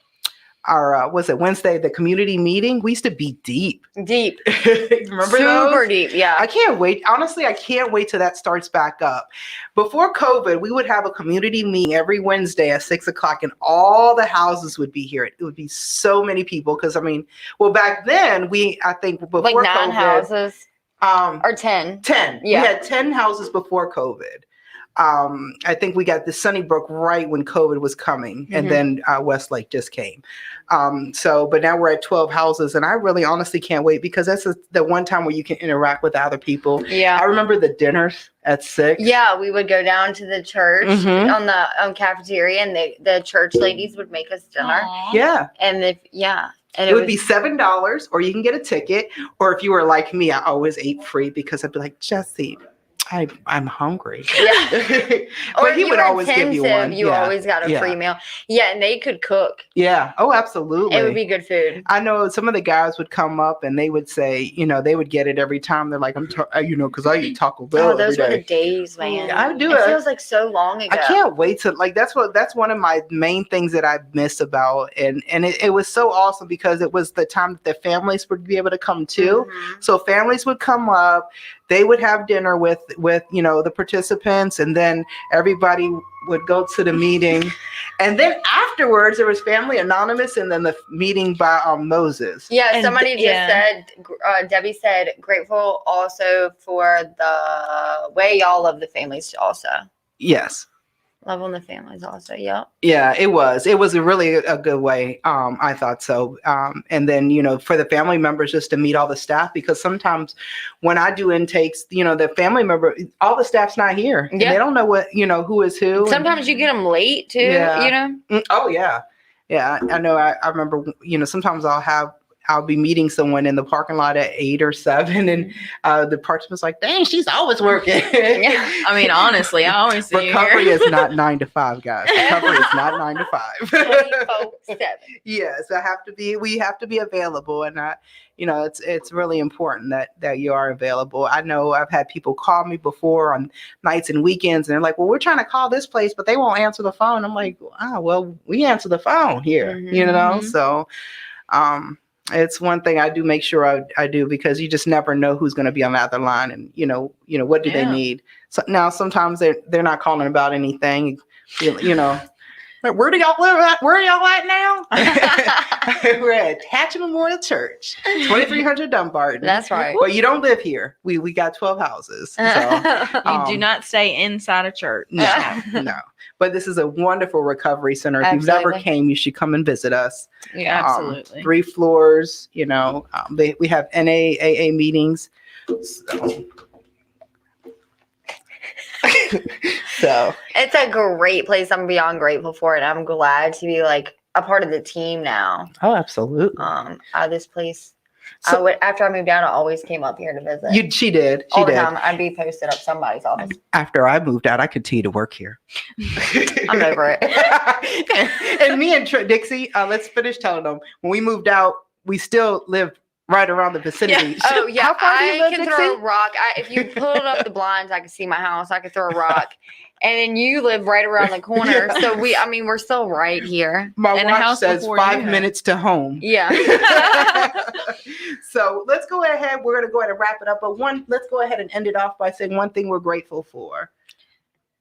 A: Wednesday, the community meeting, we used to be deep. Remember
B: Super
A: those?
B: deep, yeah.
A: I can't wait. Honestly, I can't wait till that starts back up. Before COVID, we would have a community meeting every Wednesday at 6:00, and all the houses would be here. It would be so many people because, back then, I think before
B: like 9
A: COVID,
B: houses. Or 10.
A: 10.
B: Yeah.
A: We had 10 houses before COVID. I think we got the Sunnybrook right when COVID was coming, and then Westlake just came. But now we're at 12 houses, and I really honestly can't wait because that's the one time where you can interact with other people.
B: Yeah.
A: I remember the dinners at 6.
B: Yeah, we would go down to the church on the cafeteria, and the church ladies would make us dinner.
C: Aww.
A: Yeah.
B: And it
A: would be $7, or you can get a ticket. Or if you were like me, I always ate free because I'd be like, Jesse, I'm hungry.
B: Yeah.
A: But he would always give you one.
B: You always got a free meal. Yeah, and they could cook.
A: Yeah. Oh, absolutely.
B: It would be good food.
A: I know some of the guys would come up and they would say, they would get it every time. They're like, because I eat Taco Bell.
B: Oh, those
A: every
B: were
A: day.
B: the days, man.
A: Yeah, I do
B: it. Feels like so long ago.
A: I can't wait to that's one of my main things that I miss about, and it was so awesome because it was the time that the families would be able to come too. So families would come up, they would have dinner with the participants, and then everybody would go to the meeting, and then afterwards there was Family Anonymous, and then the meeting by Moses.
B: Yeah, and somebody just said, Debbie said, grateful also for the way y'all love the families also.
A: Yes.
B: Love on the families also, yep.
A: Yeah, it was a really a good way. I thought so. And then, for the family members just to meet all the staff, because sometimes when I do intakes, the family member, all the staff's not here. Yeah. They don't know what, who is who.
B: Sometimes you get them late too,
A: Oh, yeah. Yeah, I know. I remember, sometimes I'll be meeting someone in the parking lot at 8 or 7, and the participant's like, dang, she's always working.
C: Yeah. I mean, honestly, I always see
A: recovery is not 9 to 5, guys. Recovery is not 9 to 5.
B: 24/7.
A: Yes, we have to be available, and it's really important that you are available. I know I've had people call me before on nights and weekends, and they're like, well, we're trying to call this place, but they won't answer the phone. I'm like, well, we answer the phone here, so it's one thing I do make sure I do, because you just never know who's going to be on the other line, and what do they need. So now sometimes they're not calling about anything, like, where do y'all live at? Where are y'all at now? We're at Hatchet Memorial Church, 2300 Dumbarton.
B: That's right.
A: But you don't live here. We got 12 houses. So
C: You do not stay inside a church.
A: no. But this is a wonderful recovery center. If you've never
B: Absolutely.
A: came, you should come and visit us.
C: Yeah, absolutely.
A: 3 floors. You know, we have NAAA meetings. So
B: It's a great place. I'm beyond grateful for it. I'm glad to be like a part of the team now.
A: oh, absolutely.
B: Out of this place.
A: So-
B: After I moved out, I always came up here to visit.
A: She did.
B: All the time. I'd be posted up somebody's office.
A: After I moved out, I continued to work here.
B: I'm over it.
A: And me and Dixie, let's finish telling them. When we moved out, we still lived right around the vicinity.
B: Oh yeah,
A: How far do you
B: I
A: live,
B: can
A: Dixie?
B: throw a rock. If you pulled up the blinds, I could see my house. I could throw a rock, and then you live right around the corner.
A: Yeah.
B: So we're still right here.
A: My
C: And the
A: watch
C: house
A: says
C: before
A: 5
C: you.
A: minutes to home.
B: Yeah.
A: So let's go ahead. We're going to go ahead and wrap it up. But let's go ahead and end it off by saying one thing we're grateful for.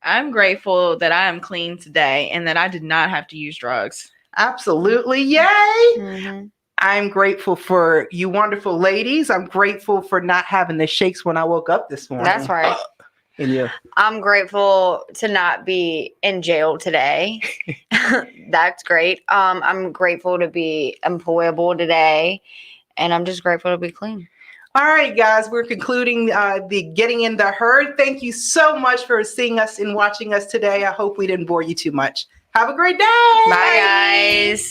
C: I'm grateful that I am clean today and that I did not have to use drugs.
A: Absolutely. Yay.
B: Mhm.
A: I'm grateful for you wonderful ladies. I'm grateful for not having the shakes when I woke up this morning.
B: That's right.
A: And you.
B: I'm grateful to not be in jail today. That's great. I'm grateful to be employable today, and I'm just grateful to be clean.
A: All right, guys, we're concluding the Getting in the Herd. Thank you so much for seeing us and watching us today. I hope we didn't bore you too much. Have a great day.
B: Bye, guys.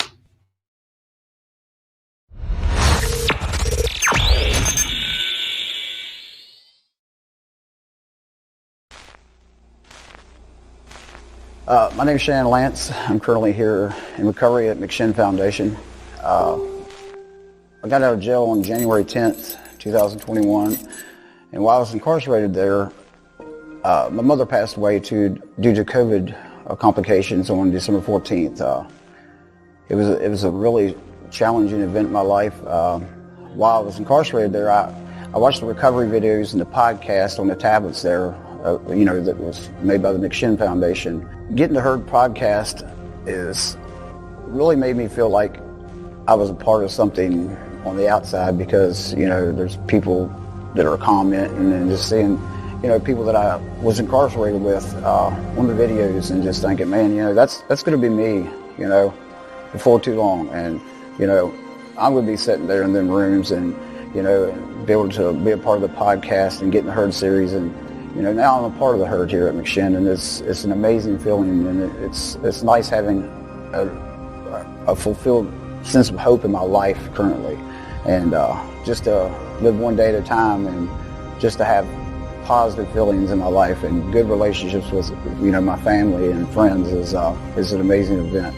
D: My name is Shannon Lance. I'm currently here in recovery at McShin Foundation. I got out of jail on January 10th, 2021, and while I was incarcerated there, my mother passed away due to COVID complications on December 14th. It was a really challenging event in my life. While I was incarcerated there, I watched the recovery videos and the podcast on the tablets there, that was made by the McShin Foundation. Getting the Herd podcast really made me feel like I was a part of something on the outside, because, there's people that are commenting and just seeing, people that I was incarcerated with on the videos, and just thinking, man, that's going to be me, before too long. And, I'm going to be sitting there in them rooms and, be able to be a part of the podcast and Getting the Herd series. And, now I'm a part of the Herd here at McShin, and it's an amazing feeling, and it's nice having a fulfilled sense of hope in my life currently, and just to live one day at a time, and just to have positive feelings in my life and good relationships with my family and friends is an amazing event.